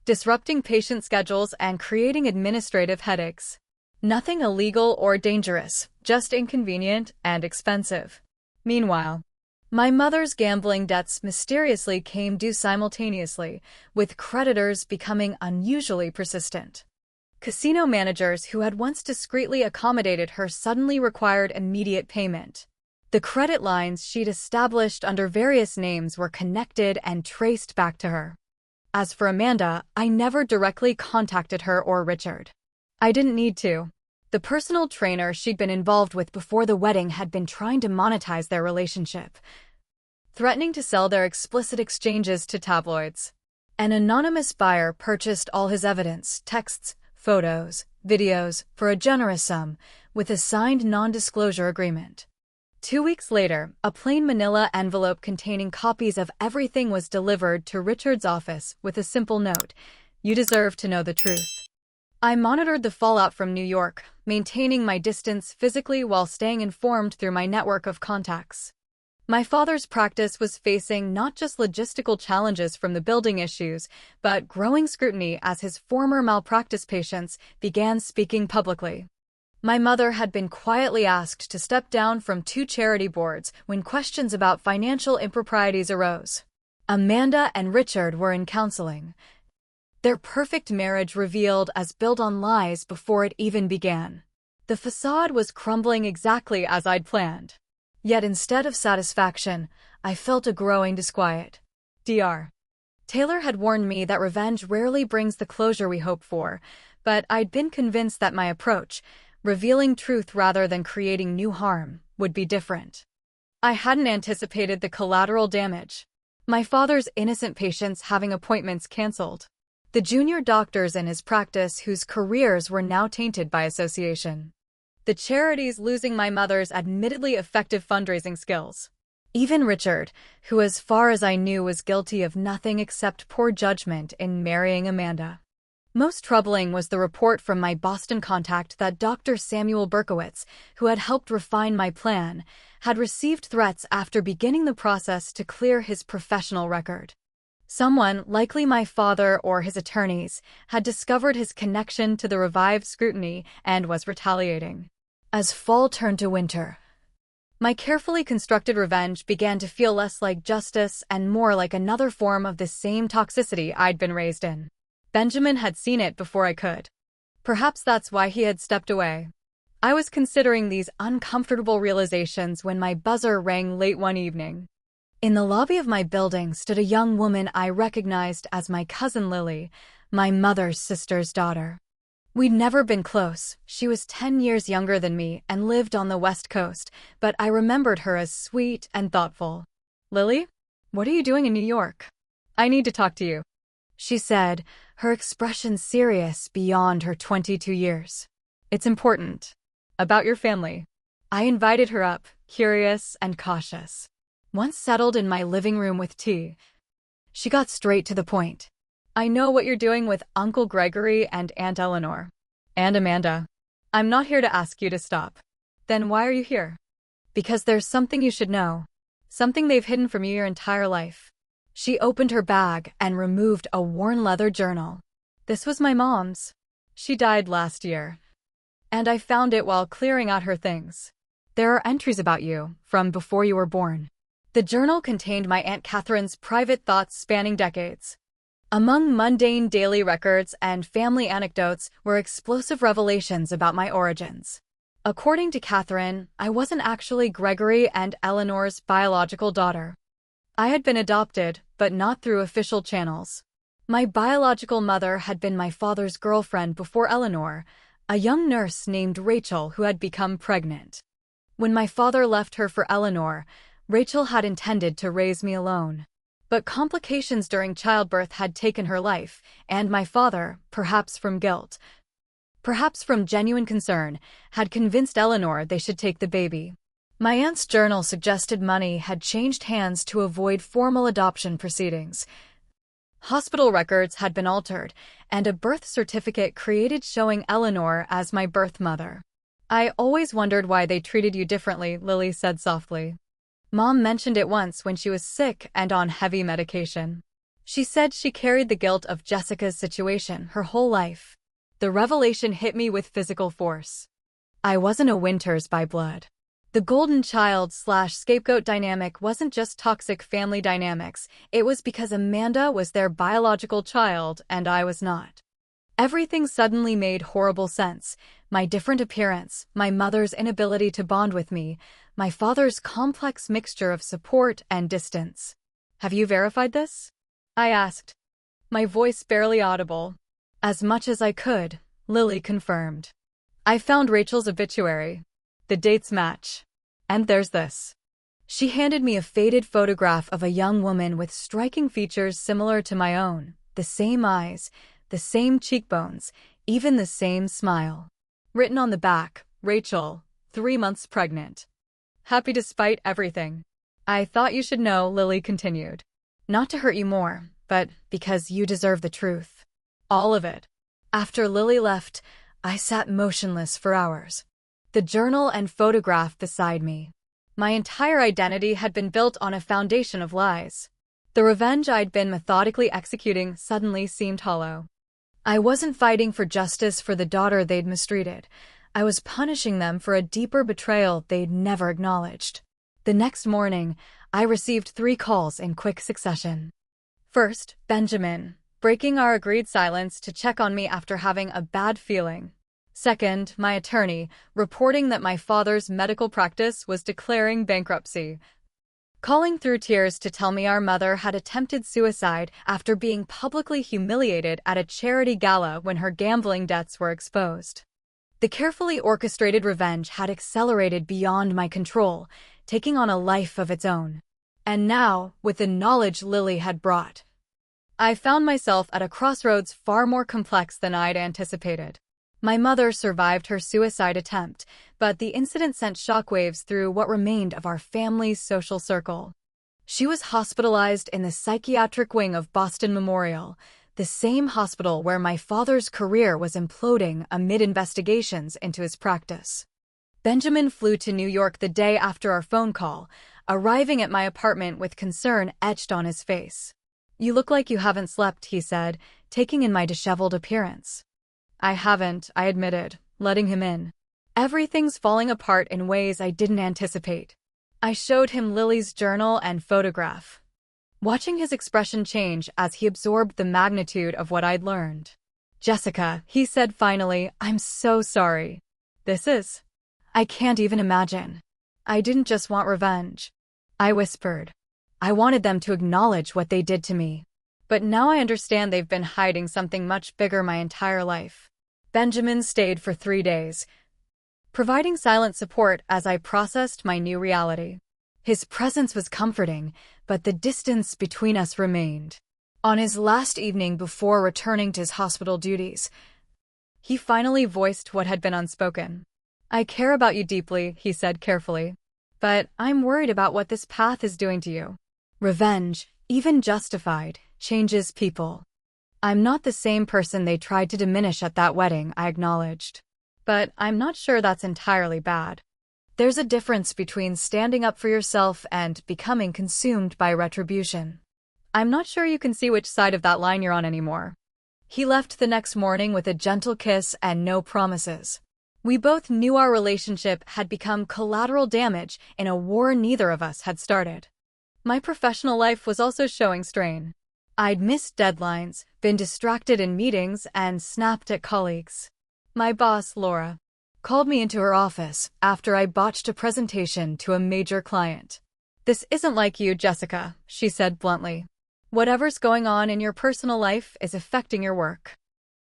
disrupting patient schedules and creating administrative headaches. Nothing illegal or dangerous, just inconvenient and expensive. Meanwhile, my mother's gambling debts mysteriously came due simultaneously, with creditors becoming unusually persistent. Casino managers who had once discreetly accommodated her suddenly required immediate payment. The credit lines she'd established under various names were connected and traced back to her. As for Amanda, I never directly contacted her or Richard. I didn't need to. The personal trainer she'd been involved with before the wedding had been trying to monetize their relationship, threatening to sell their explicit exchanges to tabloids. An anonymous buyer purchased all his evidence, texts, photos, videos, for a generous sum, with a signed non-disclosure agreement. 2 weeks later, a plain manila envelope containing copies of everything was delivered to Richard's office with a simple note: "You deserve to know the truth." I monitored the fallout from New York, maintaining my distance physically while staying informed through my network of contacts. My father's practice was facing not just logistical challenges from the building issues, but growing scrutiny as his former malpractice patients began speaking publicly. My mother had been quietly asked to step down from 2 charity boards when questions about financial improprieties arose. Amanda and Richard were in counseling. Their perfect marriage revealed as built on lies before it even began. The facade was crumbling exactly as I'd planned. Yet instead of satisfaction, I felt a growing disquiet. Dr. Taylor had warned me that revenge rarely brings the closure we hope for, but I'd been convinced that my approach, revealing truth rather than creating new harm, would be different. I hadn't anticipated the collateral damage. My father's innocent patients having appointments canceled. The junior doctors in his practice whose careers were now tainted by association. The charities losing my mother's admittedly effective fundraising skills. Even Richard, who as far as I knew was guilty of nothing except poor judgment in marrying Amanda. Most troubling was the report from my Boston contact that Dr. Samuel Berkowitz, who had helped refine my plan, had received threats after beginning the process to clear his professional record. Someone, likely my father or his attorneys, had discovered his connection to the revived scrutiny and was retaliating. As fall turned to winter, my carefully constructed revenge began to feel less like justice and more like another form of the same toxicity I'd been raised in. Benjamin had seen it before I could. Perhaps that's why he had stepped away. I was considering these uncomfortable realizations when my buzzer rang late one evening. In the lobby of my building stood a young woman I recognized as my cousin Lily, my mother's sister's daughter. We'd never been close. She was 10 years younger than me and lived on the West Coast, but I remembered her as sweet and thoughtful. "Lily, what are you doing in New York? I need to talk to you," she said, her expression serious beyond her 22 years. "It's important. About your family." I invited her up, curious and cautious. Once settled in my living room with tea, she got straight to the point. "I know what you're doing with Uncle Gregory and Aunt Eleanor. And Amanda. I'm not here to ask you to stop." "Then why are you here?" "Because there's something you should know. Something they've hidden from you your entire life." She opened her bag and removed a worn leather journal. "This was my mom's. She died last year. And I found it while clearing out her things. There are entries about you, from before you were born." The journal contained my Aunt Catherine's private thoughts spanning decades. Among mundane daily records and family anecdotes were explosive revelations about my origins. According to Catherine, I wasn't actually Gregory and Eleanor's biological daughter. I had been adopted, but not through official channels. My biological mother had been my father's girlfriend before Eleanor, a young nurse named Rachel who had become pregnant. When my father left her for Eleanor, Rachel had intended to raise me alone. But complications during childbirth had taken her life, and my father, perhaps from guilt, perhaps from genuine concern, had convinced Eleanor they should take the baby. My aunt's journal suggested money had changed hands to avoid formal adoption proceedings. Hospital records had been altered, and a birth certificate created showing Eleanor as my birth mother. "I always wondered why they treated you differently," Lily said softly. "Mom mentioned it once when she was sick and on heavy medication. She said she carried the guilt of Jessica's situation her whole life." The revelation hit me with physical force. I wasn't a Winters by blood. The golden child/scapegoat dynamic wasn't just toxic family dynamics, it was because Amanda was their biological child and I was not. Everything suddenly made horrible sense. My different appearance, my mother's inability to bond with me, my father's complex mixture of support and distance. "Have you verified this?" I asked, my voice barely audible. "As much as I could," Lily confirmed. "I found Rachel's obituary. The dates match. And there's this." She handed me a faded photograph of a young woman with striking features similar to my own, the same eyes, the same cheekbones, even the same smile. Written on the back, "Rachel, 3 months pregnant." happy despite everything. I thought you should know, Lily continued. Not to hurt you more, but because you deserve the truth. All of it. After Lily left, I sat motionless for hours. The journal and photograph beside me. My entire identity had been built on a foundation of lies. The revenge I'd been methodically executing suddenly seemed hollow. I wasn't fighting for justice for the daughter they'd mistreated. I was punishing them for a deeper betrayal they'd never acknowledged. The next morning, I received 3 calls in quick succession. First, Benjamin, breaking our agreed silence to check on me after having a bad feeling. Second, my attorney, reporting that my father's medical practice was declaring bankruptcy. Calling through tears to tell me our mother had attempted suicide after being publicly humiliated at a charity gala when her gambling debts were exposed. The carefully orchestrated revenge had accelerated beyond my control, taking on a life of its own. And now, with the knowledge Lily had brought, I found myself at a crossroads far more complex than I'd anticipated. My mother survived her suicide attempt, but the incident sent shockwaves through what remained of our family's social circle. She was hospitalized in the psychiatric wing of Boston Memorial, the same hospital where my father's career was imploding amid investigations into his practice. Benjamin flew to New York the day after our phone call, arriving at my apartment with concern etched on his face. "You look like you haven't slept," he said, taking in my disheveled appearance. "I haven't," I admitted, letting him in. "Everything's falling apart in ways I didn't anticipate." I showed him Lily's journal and photograph, watching his expression change as he absorbed the magnitude of what I'd learned. "Jessica," he said finally, "I'm so sorry. I can't even imagine. I didn't just want revenge," I whispered. "I wanted them to acknowledge what they did to me. But now I understand they've been hiding something much bigger my entire life." Benjamin stayed for 3 days, providing silent support as I processed my new reality. His presence was comforting, but the distance between us remained. On his last evening before returning to his hospital duties, he finally voiced what had been unspoken. "I care about you deeply," he said carefully, "but I'm worried about what this path is doing to you. Revenge, even justified, changes people. I'm not the same person they tried to diminish at that wedding," I acknowledged. "But I'm not sure that's entirely bad. There's a difference between standing up for yourself and becoming consumed by retribution. I'm not sure you can see which side of that line you're on anymore." He left the next morning with a gentle kiss and no promises. We both knew our relationship had become collateral damage in a war neither of us had started. My professional life was also showing strain. I'd missed deadlines, been distracted in meetings, and snapped at colleagues. My boss, Laura, called me into her office after I botched a presentation to a major client. "This isn't like you, Jessica," she said bluntly. "Whatever's going on in your personal life is affecting your work.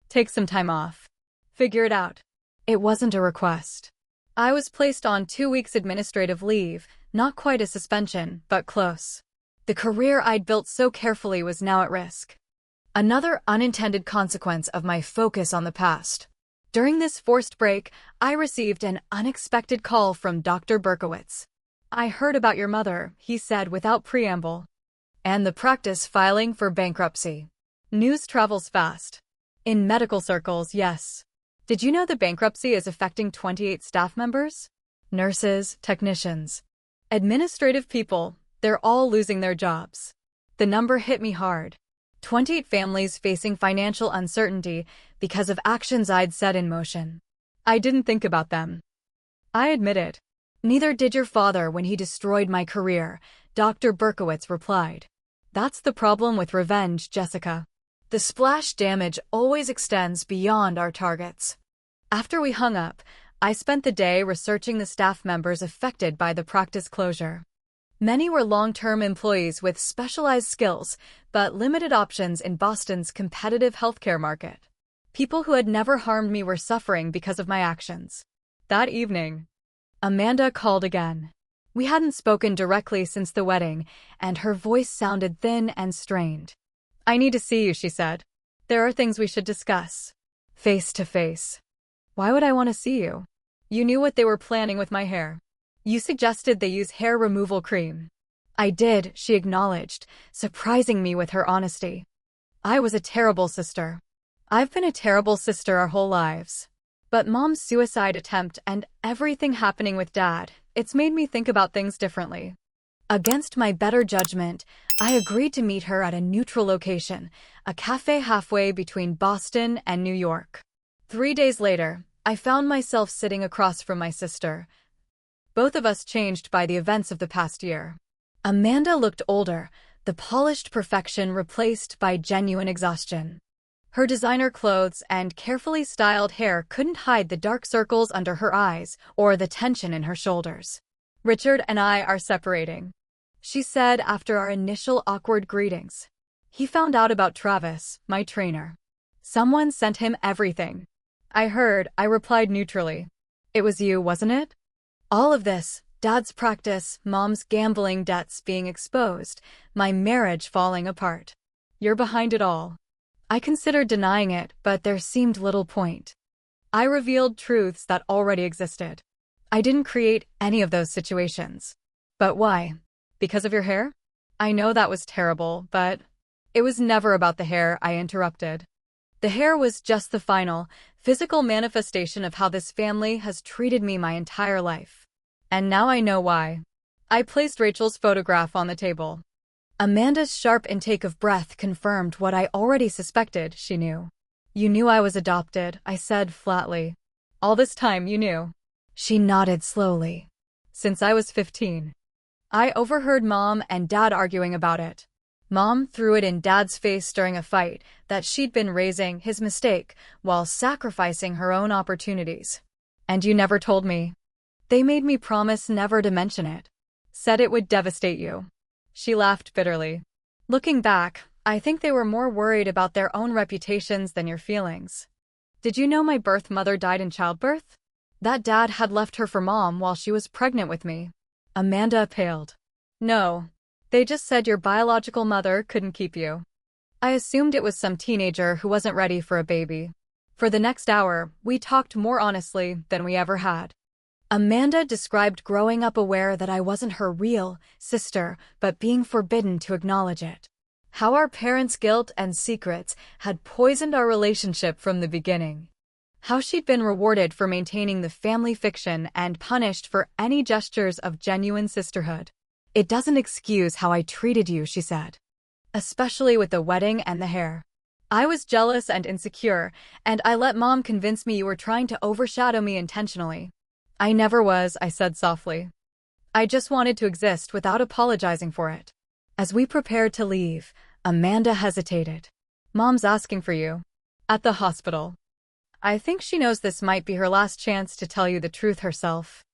Take some time off. Figure it out." It wasn't a request. I was placed on 2 weeks administrative leave, not quite a suspension, but close. The career I'd built so carefully was now at risk. Another unintended consequence of my focus on the past. During this forced break, I received an unexpected call from Dr. Berkowitz. "I heard about your mother," he said without preamble. "And the practice filing for bankruptcy. News travels fast. In medical circles, yes. Did you know the bankruptcy is affecting 28 staff members? Nurses, technicians, administrative people, they're all losing their jobs." The number hit me hard. 28 families facing financial uncertainty because of actions I'd set in motion. I didn't think about them, I admitted. "Neither did your father when he destroyed my career," Dr. Berkowitz replied. "That's the problem with revenge, Jessica. The splash damage always extends beyond our targets." After we hung up, I spent the day researching the staff members affected by the practice closure. Many were long-term employees with specialized skills, but limited options in Boston's competitive healthcare market. People who had never harmed me were suffering because of my actions. That evening, Amanda called again. We hadn't spoken directly since the wedding, and her voice sounded thin and strained. "I need to see you," she said. "There are things we should discuss. Face to face." "Why would I want to see you?" "You knew what they were planning with my hair." You suggested they use hair removal cream. I did, she acknowledged, surprising me with her honesty. I was a terrible sister. I've been a terrible sister our whole lives. But Mom's suicide attempt and everything happening with Dad, it's made me think about things differently. Against my better judgment, I agreed to meet her at a neutral location, a cafe halfway between Boston and New York. 3 days later, I found myself sitting across from my sister. Both of us changed by the events of the past year. Amanda looked older, the polished perfection replaced by genuine exhaustion. Her designer clothes and carefully styled hair couldn't hide the dark circles under her eyes or the tension in her shoulders. Richard and I are separating, she said after our initial awkward greetings. He found out about Travis, my trainer. Someone sent him everything. I heard, I replied neutrally. It was you, wasn't it? All of this, Dad's practice, Mom's gambling debts being exposed, my marriage falling apart. You're behind it all. I considered denying it, but there seemed little point. I revealed truths that already existed. I didn't create any of those situations. But why? Because of your hair? I know that was terrible, but it was never about the hair, I interrupted. The hair was just the final, physical manifestation of how this family has treated me my entire life. And now I know why. I placed Rachel's photograph on the table. Amanda's sharp intake of breath confirmed what I already suspected she knew. You knew I was adopted, I said flatly. All this time you knew. She nodded slowly. Since I was 15. I overheard Mom and Dad arguing about it. Mom threw it in Dad's face during a fight that she'd been raising his mistake while sacrificing her own opportunities. And you never told me. They made me promise never to mention it. Said it would devastate you. She laughed bitterly. Looking back, I think they were more worried about their own reputations than your feelings. Did you know my birth mother died in childbirth? That Dad had left her for Mom while she was pregnant with me. Amanda paled. No. They just said your biological mother couldn't keep you. I assumed it was some teenager who wasn't ready for a baby. For the next hour, we talked more honestly than we ever had. Amanda described growing up aware that I wasn't her real sister, but being forbidden to acknowledge it. How our parents' guilt and secrets had poisoned our relationship from the beginning. How she'd been rewarded for maintaining the family fiction and punished for any gestures of genuine sisterhood. It doesn't excuse how I treated you, she said. Especially with the wedding and the hair. I was jealous and insecure, and I let Mom convince me you were trying to overshadow me intentionally. I never was, I said softly. I just wanted to exist without apologizing for it. As we prepared to leave, Amanda hesitated. Mom's asking for you. At the hospital. I think she knows this might be her last chance to tell you the truth herself.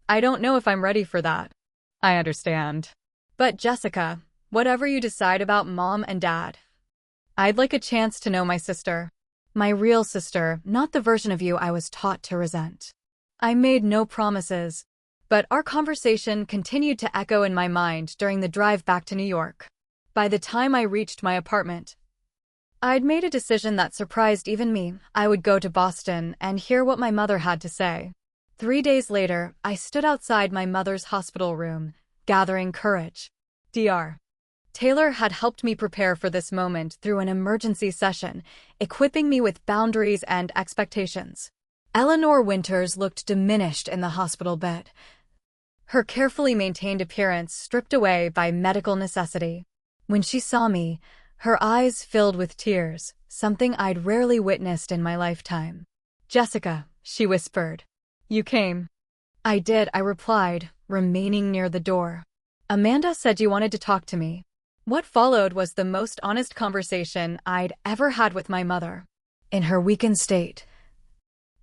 I don't know if I'm ready for that. I understand. But Jessica, whatever you decide about Mom and Dad, I'd like a chance to know my sister. My real sister, not the version of you I was taught to resent. I made no promises, but our conversation continued to echo in my mind during the drive back to New York. By the time I reached my apartment, I'd made a decision that surprised even me. I would go to Boston and hear what my mother had to say. 3 days later, I stood outside my mother's hospital room, gathering courage. Dr. Taylor had helped me prepare for this moment through an emergency session, equipping me with boundaries and expectations. Eleanor Winters looked diminished in the hospital bed, her carefully maintained appearance stripped away by medical necessity. When she saw me, her eyes filled with tears, something I'd rarely witnessed in my lifetime. Jessica, she whispered. You came. I did, I replied, remaining near the door. Amanda said you wanted to talk to me. What followed was the most honest conversation I'd ever had with my mother. In her weakened state,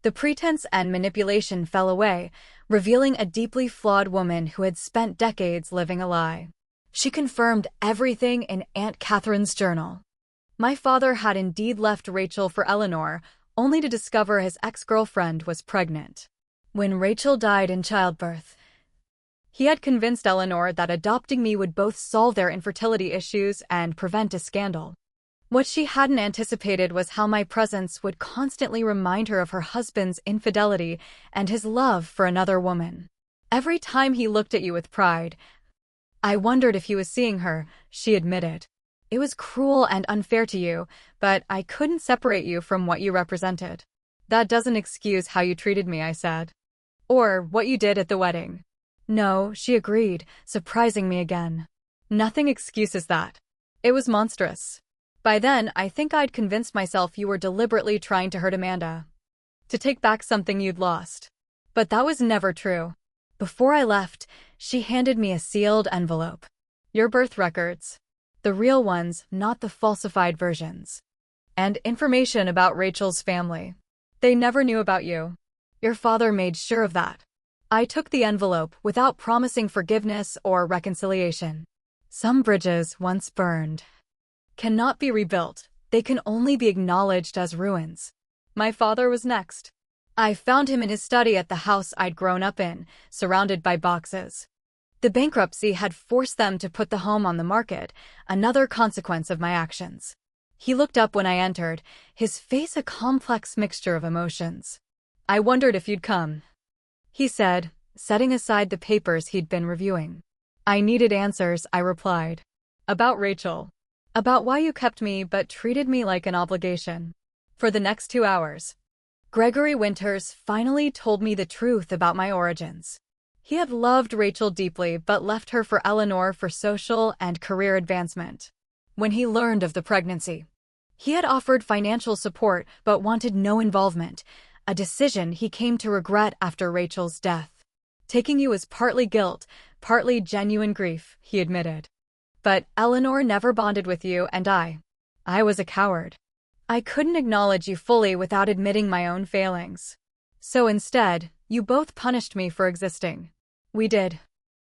the pretense and manipulation fell away, revealing a deeply flawed woman who had spent decades living a lie. She confirmed everything in Aunt Catherine's journal. My father had indeed left Rachel for Eleanor, only to discover his ex-girlfriend was pregnant. When Rachel died in childbirth, he had convinced Eleanor that adopting me would both solve their infertility issues and prevent a scandal. What she hadn't anticipated was how my presence would constantly remind her of her husband's infidelity and his love for another woman. Every time he looked at you with pride. I wondered if he was seeing her, she admitted. It was cruel and unfair to you, but I couldn't separate you from what you represented. That doesn't excuse how you treated me, I said. Or what you did at the wedding. No, she agreed, surprising me again. Nothing excuses that. It was monstrous. By then, I think I'd convinced myself you were deliberately trying to hurt Amanda. To take back something you'd lost. But that was never true. Before I left, she handed me a sealed envelope. Your birth records. The real ones, not the falsified versions. And information about Rachel's family. They never knew about you. Your father made sure of that. I took the envelope without promising forgiveness or reconciliation. Some bridges, once burned, cannot be rebuilt. They can only be acknowledged as ruins. My father was next. I found him in his study at the house I'd grown up in, surrounded by boxes. The bankruptcy had forced them to put the home on the market, another consequence of my actions. He looked up when I entered, his face a complex mixture of emotions. I wondered if you'd come, he said, setting aside the papers he'd been reviewing. I needed answers, I replied. About Rachel. About why you kept me but treated me like an obligation. For the next 2 hours. Gregory Winters finally told me the truth about my origins. He had loved Rachel deeply but left her for Eleanor for social and career advancement. When he learned of the pregnancy, he had offered financial support but wanted no involvement, a decision he came to regret after Rachel's death. Taking you was partly guilt, partly genuine grief, he admitted. But Eleanor never bonded with you and I was a coward. I couldn't acknowledge you fully without admitting my own failings. So instead, you both punished me for existing. We did.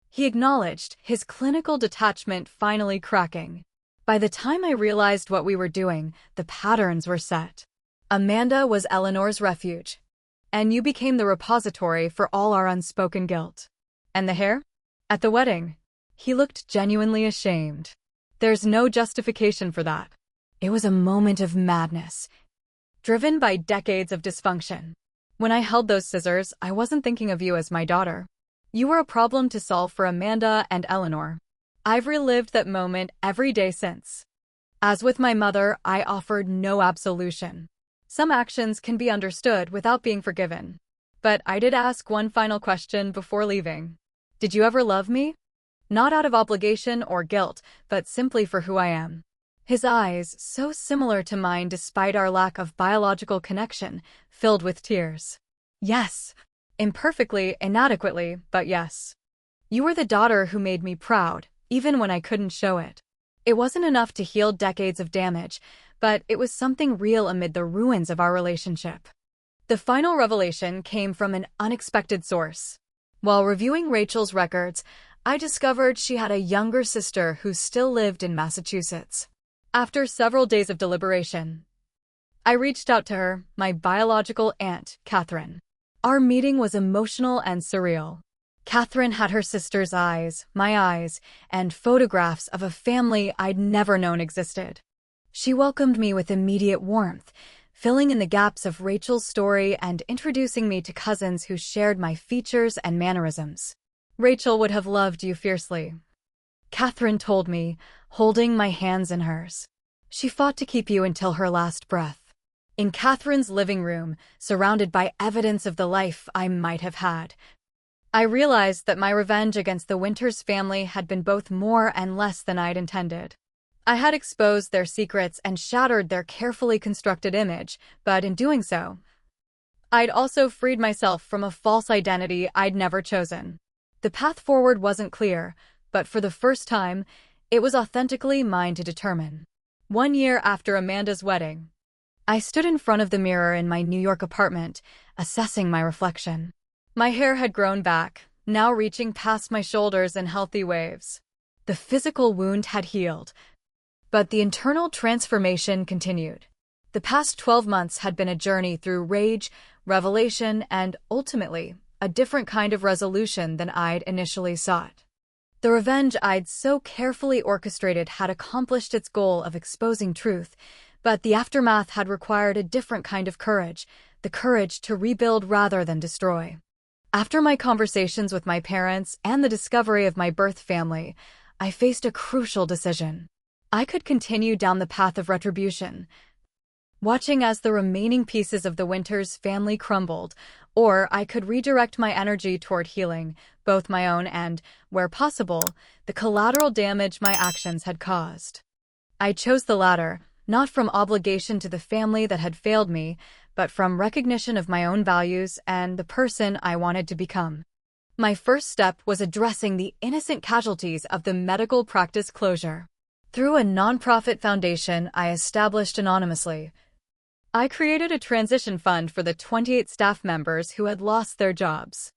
He acknowledged, his clinical detachment finally cracking. By the time I realized what we were doing, the patterns were set. Amanda was Eleanor's refuge. And you became the repository for all our unspoken guilt. And the hair? At the wedding. He looked genuinely ashamed. There's no justification for that. It was a moment of madness, driven by decades of dysfunction. When I held those scissors, I wasn't thinking of you as my daughter. You were a problem to solve for Amanda and Eleanor. I've relived that moment every day since. As with my mother, I offered no absolution. Some actions can be understood without being forgiven. But I did ask one final question before leaving. Did you ever love me? Not out of obligation or guilt, but simply for who I am. His eyes, so similar to mine despite our lack of biological connection, filled with tears. Yes. Imperfectly, inadequately, but yes. You were the daughter who made me proud, even when I couldn't show it. It wasn't enough to heal decades of damage, but it was something real amid the ruins of our relationship. The final revelation came from an unexpected source. While reviewing Rachel's records, I discovered she had a younger sister who still lived in Massachusetts. After several days of deliberation, I reached out to her, my biological aunt, Catherine. Our meeting was emotional and surreal. Catherine had her sister's eyes, my eyes, and photographs of a family I'd never known existed. She welcomed me with immediate warmth, filling in the gaps of Rachel's story and introducing me to cousins who shared my features and mannerisms. Rachel would have loved you fiercely, Catherine told me, holding my hands in hers. She fought to keep you until her last breath. In Catherine's living room, surrounded by evidence of the life I might have had, I realized that my revenge against the Winters family had been both more and less than I'd intended. I had exposed their secrets and shattered their carefully constructed image, but in doing so, I'd also freed myself from a false identity I'd never chosen. The path forward wasn't clear, but for the first time, it was authentically mine to determine. 1 year after Amanda's wedding, I stood in front of the mirror in my New York apartment, assessing my reflection. My hair had grown back, now reaching past my shoulders in healthy waves. The physical wound had healed, but the internal transformation continued. The past 12 months had been a journey through rage, revelation, and, ultimately, a different kind of resolution than I'd initially sought. The revenge I'd so carefully orchestrated had accomplished its goal of exposing truth, but the aftermath had required a different kind of courage, the courage to rebuild rather than destroy. After my conversations with my parents and the discovery of my birth family, I faced a crucial decision. I could continue down the path of retribution, watching as the remaining pieces of the Winters family crumbled, or I could redirect my energy toward healing, both my own and, where possible, the collateral damage my actions had caused. I chose the latter, not from obligation to the family that had failed me, but from recognition of my own values and the person I wanted to become. My first step was addressing the innocent casualties of the medical practice closure. Through a nonprofit foundation I established anonymously, I created a transition fund for the 28 staff members who had lost their jobs.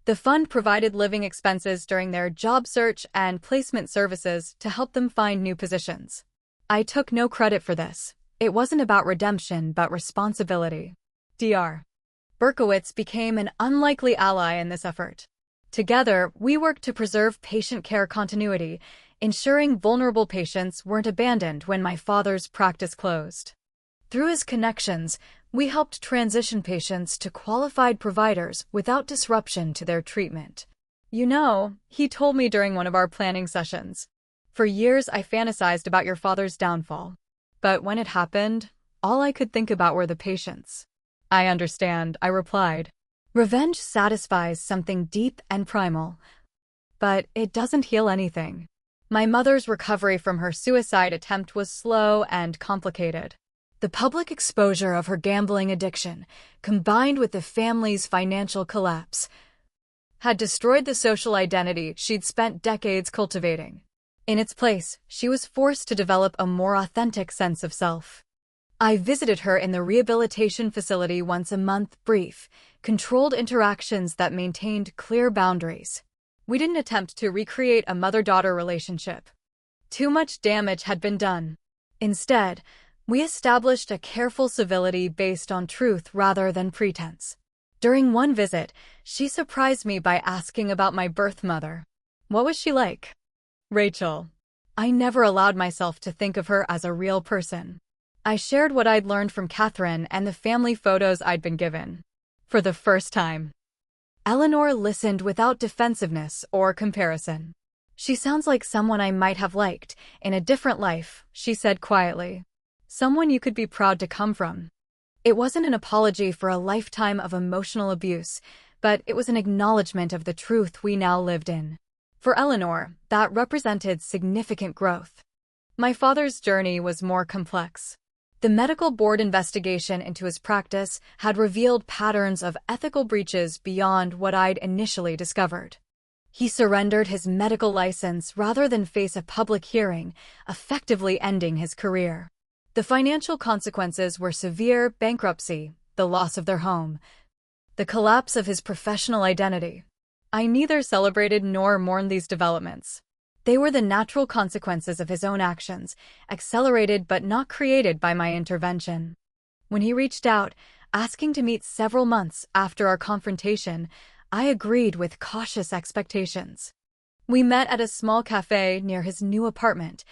The fund provided living expenses during their job search and placement services to help them find new positions. I took no credit for this. It wasn't about redemption, but responsibility. Dr. Berkowitz became an unlikely ally in this effort. Together, we worked to preserve patient care continuity, ensuring vulnerable patients weren't abandoned when my father's practice closed. Through his connections, we helped transition patients to qualified providers without disruption to their treatment. You know, he told me during one of our planning sessions, "For years I fantasized about your father's downfall. But when it happened, all I could think about were the patients." "I understand," I replied. Revenge satisfies something deep and primal, but it doesn't heal anything. My mother's recovery from her suicide attempt was slow and complicated. The public exposure of her gambling addiction, combined with the family's financial collapse, had destroyed the social identity she'd spent decades cultivating. In its place, she was forced to develop a more authentic sense of self. I visited her in the rehabilitation facility once a month, brief, controlled interactions that maintained clear boundaries. We didn't attempt to recreate a mother-daughter relationship. Too much damage had been done. Instead, we established a careful civility based on truth rather than pretense. During one visit, she surprised me by asking about my birth mother. What was she like? Rachel. I never allowed myself to think of her as a real person. I shared what I'd learned from Catherine and the family photos I'd been given. For the first time, Eleanor listened without defensiveness or comparison. "She sounds like someone I might have liked in a different life," she said quietly. "Someone you could be proud to come from." It wasn't an apology for a lifetime of emotional abuse, but it was an acknowledgement of the truth we now lived in. For Eleanor, that represented significant growth. My father's journey was more complex. The medical board investigation into his practice had revealed patterns of ethical breaches beyond what I'd initially discovered. He surrendered his medical license rather than face a public hearing, effectively ending his career. The financial consequences were severe: bankruptcy, the loss of their home, the collapse of his professional identity. I neither celebrated nor mourned these developments. They were the natural consequences of his own actions, accelerated but not created by my intervention. When he reached out, asking to meet several months after our confrontation, I agreed with cautious expectations. We met at a small cafe near his new apartment,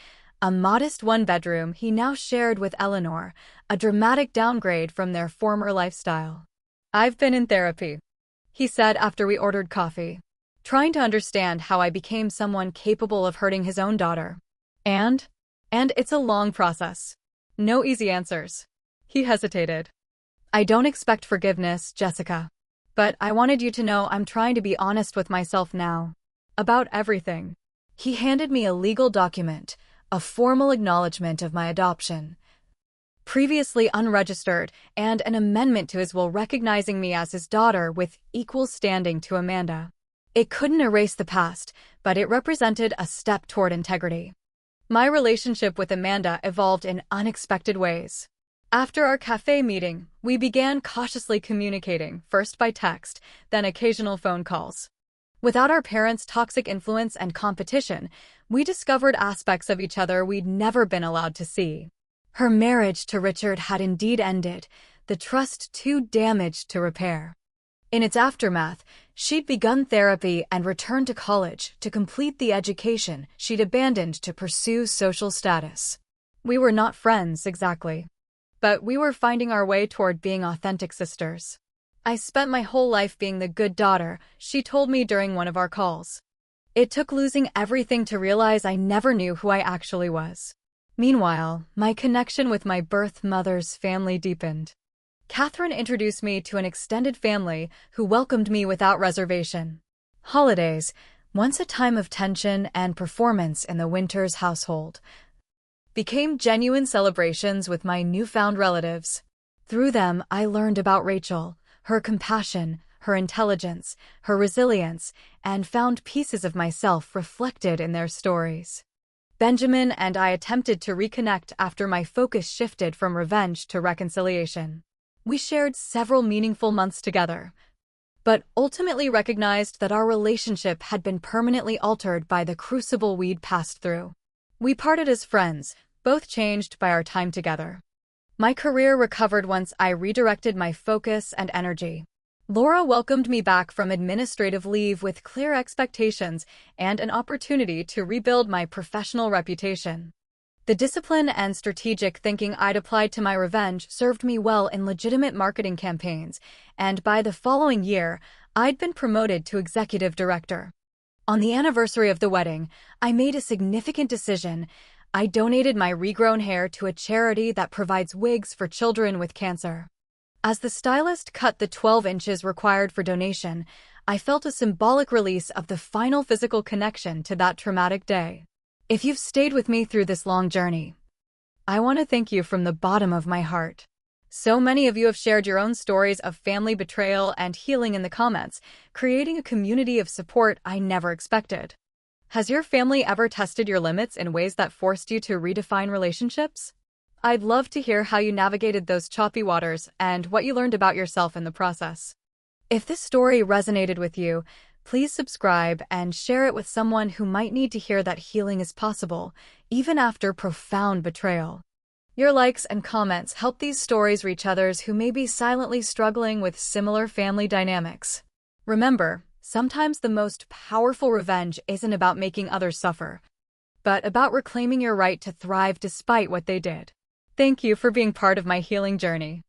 a modest one-bedroom he now shared with Eleanor, a dramatic downgrade from their former lifestyle. "I've been in therapy," he said after we ordered coffee, "trying to understand how I became someone capable of hurting his own daughter. And it's a long process. No easy answers." He hesitated. "I don't expect forgiveness, Jessica. But I wanted you to know I'm trying to be honest with myself now. About everything." He handed me a legal document, a formal acknowledgement of my adoption, previously unregistered, and an amendment to his will recognizing me as his daughter with equal standing to Amanda. It couldn't erase the past, but it represented a step toward integrity. My relationship with Amanda evolved in unexpected ways. After our cafe meeting, we began cautiously communicating, first by text, then occasional phone calls. Without our parents' toxic influence and competition, we discovered aspects of each other we'd never been allowed to see. Her marriage to Richard had indeed ended, the trust too damaged to repair. In its aftermath, she'd begun therapy and returned to college to complete the education she'd abandoned to pursue social status. We were not friends exactly, but we were finding our way toward being authentic sisters. I spent my whole life being the good daughter, she told me during one of our calls. It took losing everything to realize I never knew who I actually was. Meanwhile, my connection with my birth mother's family deepened. Catherine introduced me to an extended family who welcomed me without reservation. Holidays, once a time of tension and performance in the Winters household, became genuine celebrations with my newfound relatives. Through them, I learned about Rachel, her compassion, her intelligence, her resilience, and found pieces of myself reflected in their stories. Benjamin and I attempted to reconnect after my focus shifted from revenge to reconciliation. We shared several meaningful months together, but ultimately recognized that our relationship had been permanently altered by the crucible we'd passed through. We parted as friends, both changed by our time together. My career recovered once I redirected my focus and energy. Laura welcomed me back from administrative leave with clear expectations and an opportunity to rebuild my professional reputation. The discipline and strategic thinking I'd applied to my revenge served me well in legitimate marketing campaigns, and by the following year, I'd been promoted to executive director. On the anniversary of the wedding, I made a significant decision. I donated my regrown hair to a charity that provides wigs for children with cancer. As the stylist cut the 12 inches required for donation, I felt a symbolic release of the final physical connection to that traumatic day. If you've stayed with me through this long journey, I want to thank you from the bottom of my heart. So many of you have shared your own stories of family betrayal and healing in the comments, creating a community of support I never expected. Has your family ever tested your limits in ways that forced you to redefine relationships? I'd love to hear how you navigated those choppy waters and what you learned about yourself in the process. If this story resonated with you, please subscribe and share it with someone who might need to hear that healing is possible, even after profound betrayal. Your likes and comments help these stories reach others who may be silently struggling with similar family dynamics. Remember, sometimes the most powerful revenge isn't about making others suffer, but about reclaiming your right to thrive despite what they did. Thank you for being part of my healing journey.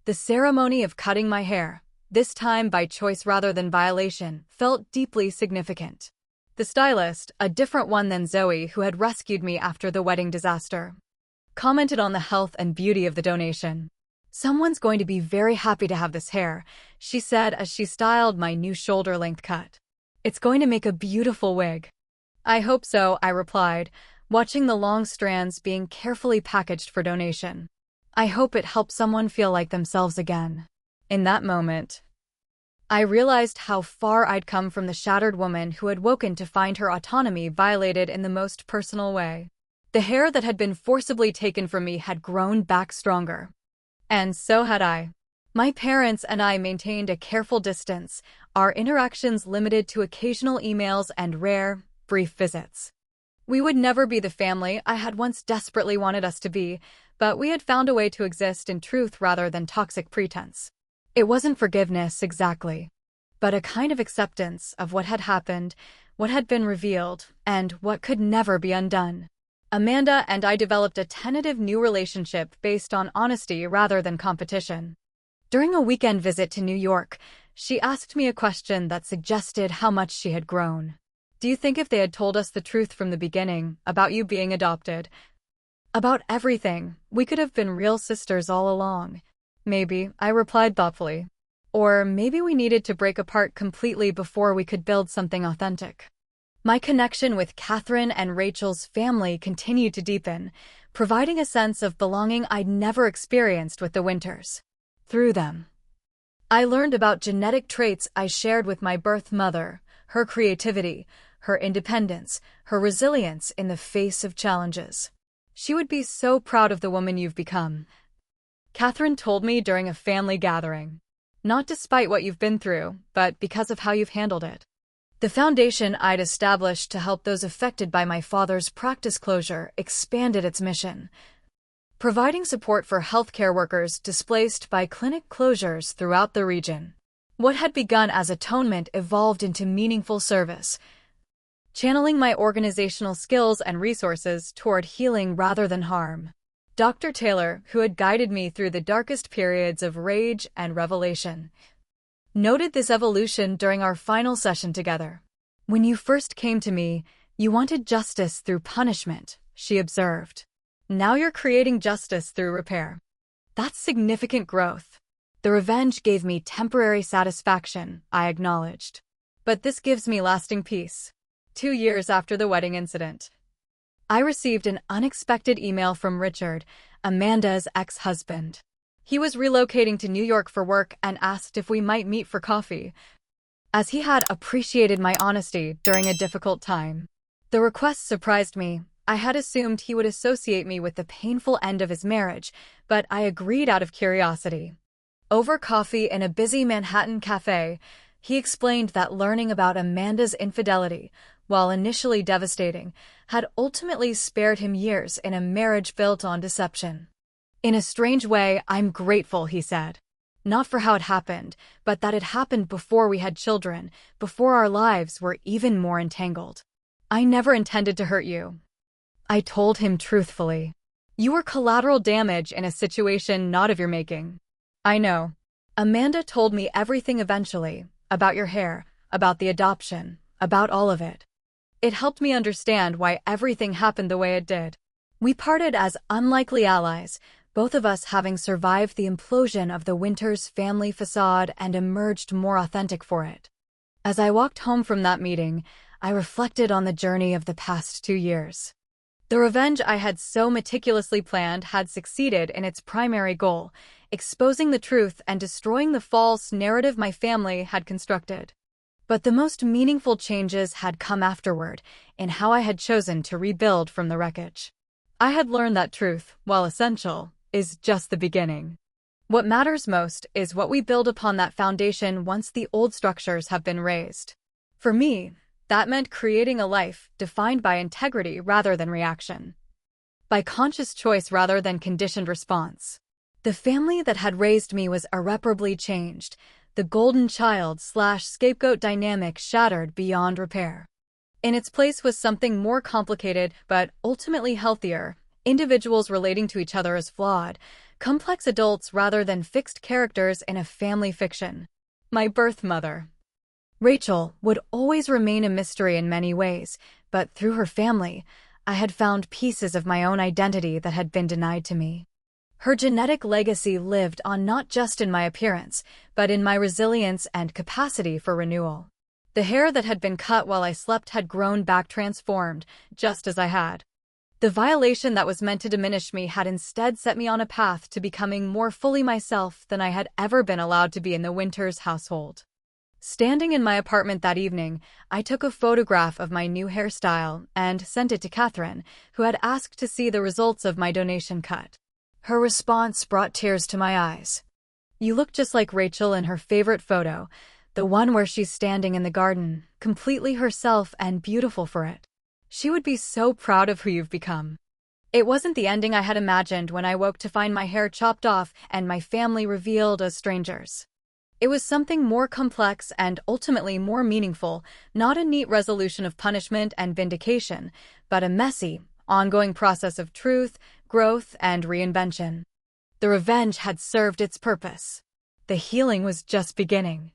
The ceremony of cutting my hair, this time by choice rather than violation, felt deeply significant. The stylist, a different one than Zoe who had rescued me after the wedding disaster, commented on the health and beauty of the donation. "Someone's going to be very happy to have this hair," she said as she styled my new shoulder-length cut. "It's going to make a beautiful wig." "I hope so," I replied, watching the long strands being carefully packaged for donation. "I hope it helps someone feel like themselves again." In that moment, I realized how far I'd come from the shattered woman who had woken to find her autonomy violated in the most personal way. The hair that had been forcibly taken from me had grown back stronger. And so had I. My parents and I maintained a careful distance, our interactions limited to occasional emails and rare, brief visits. We would never be the family I had once desperately wanted us to be, but we had found a way to exist in truth rather than toxic pretense. It wasn't forgiveness exactly, but a kind of acceptance of what had happened, what had been revealed, and what could never be undone. Amanda and I developed a tentative new relationship based on honesty rather than competition. During a weekend visit to New York, she asked me a question that suggested how much she had grown. "Do you think if they had told us the truth from the beginning, about you being adopted, about everything, we could have been real sisters all along?" "Maybe," I replied thoughtfully. "Or maybe we needed to break apart completely before we could build something authentic." My connection with Catherine and Rachel's family continued to deepen, providing a sense of belonging I'd never experienced with the Winters. Through them, I learned about genetic traits I shared with my birth mother, her creativity, her independence, her resilience in the face of challenges. "She would be so proud of the woman you've become," Catherine told me during a family gathering. "Not despite what you've been through, but because of how you've handled it." The foundation I'd established to help those affected by my father's practice closure expanded its mission, providing support for healthcare workers displaced by clinic closures throughout the region. What had begun as atonement evolved into meaningful service, channeling my organizational skills and resources toward healing rather than harm. Dr. Taylor, who had guided me through the darkest periods of rage and revelation, Noted this evolution during our final session together. When you first came to me, you wanted justice through punishment, she observed. Now you're creating justice through repair. That's significant growth. The revenge gave me temporary satisfaction, I acknowledged. But this gives me lasting peace. 2 years after the wedding incident, I received an unexpected email from Richard, Amanda's ex-husband. He was relocating to New York for work and asked if we might meet for coffee, as he had appreciated my honesty during a difficult time. The request surprised me. I had assumed he would associate me with the painful end of his marriage, but I agreed out of curiosity. Over coffee in a busy Manhattan cafe, he explained that learning about Amanda's infidelity, while initially devastating, had ultimately spared him years in a marriage built on deception. In a strange way, I'm grateful, he said. Not for how it happened, but that it happened before we had children, before our lives were even more entangled. I never intended to hurt you, I told him truthfully. You were collateral damage in a situation not of your making. I know. Amanda told me everything eventually, about your hair, about the adoption, about all of it. It helped me understand why everything happened the way it did. We parted as unlikely allies, both of us having survived the implosion of the Winters family facade and emerged more authentic for it. As I walked home from that meeting, I reflected on the journey of the past 2 years. The revenge I had so meticulously planned had succeeded in its primary goal, exposing the truth and destroying the false narrative my family had constructed. But the most meaningful changes had come afterward, in how I had chosen to rebuild from the wreckage. I had learned that truth, while essential, is just the beginning. What matters most is what we build upon that foundation once the old structures have been raised. For me, that meant creating a life defined by integrity rather than reaction, by conscious choice rather than conditioned response. The family that had raised me was irreparably changed, the golden child/scapegoat dynamic shattered beyond repair. In its place was something more complicated but ultimately healthier, individuals relating to each other as flawed, complex adults rather than fixed characters in a family fiction. My birth mother, Rachel, would always remain a mystery in many ways, but through her family, I had found pieces of my own identity that had been denied to me. Her genetic legacy lived on not just in my appearance, but in my resilience and capacity for renewal. The hair that had been cut while I slept had grown back transformed, just as I had. The violation that was meant to diminish me had instead set me on a path to becoming more fully myself than I had ever been allowed to be in the Winters household. Standing in my apartment that evening, I took a photograph of my new hairstyle and sent it to Catherine, who had asked to see the results of my donation cut. Her response brought tears to my eyes. You look just like Rachel in her favorite photo, the one where she's standing in the garden, completely herself and beautiful for it. She would be so proud of who you've become. It wasn't the ending I had imagined when I woke to find my hair chopped off and my family revealed as strangers. It was something more complex and ultimately more meaningful, not a neat resolution of punishment and vindication, but a messy, ongoing process of truth, growth, and reinvention. The revenge had served its purpose. The healing was just beginning.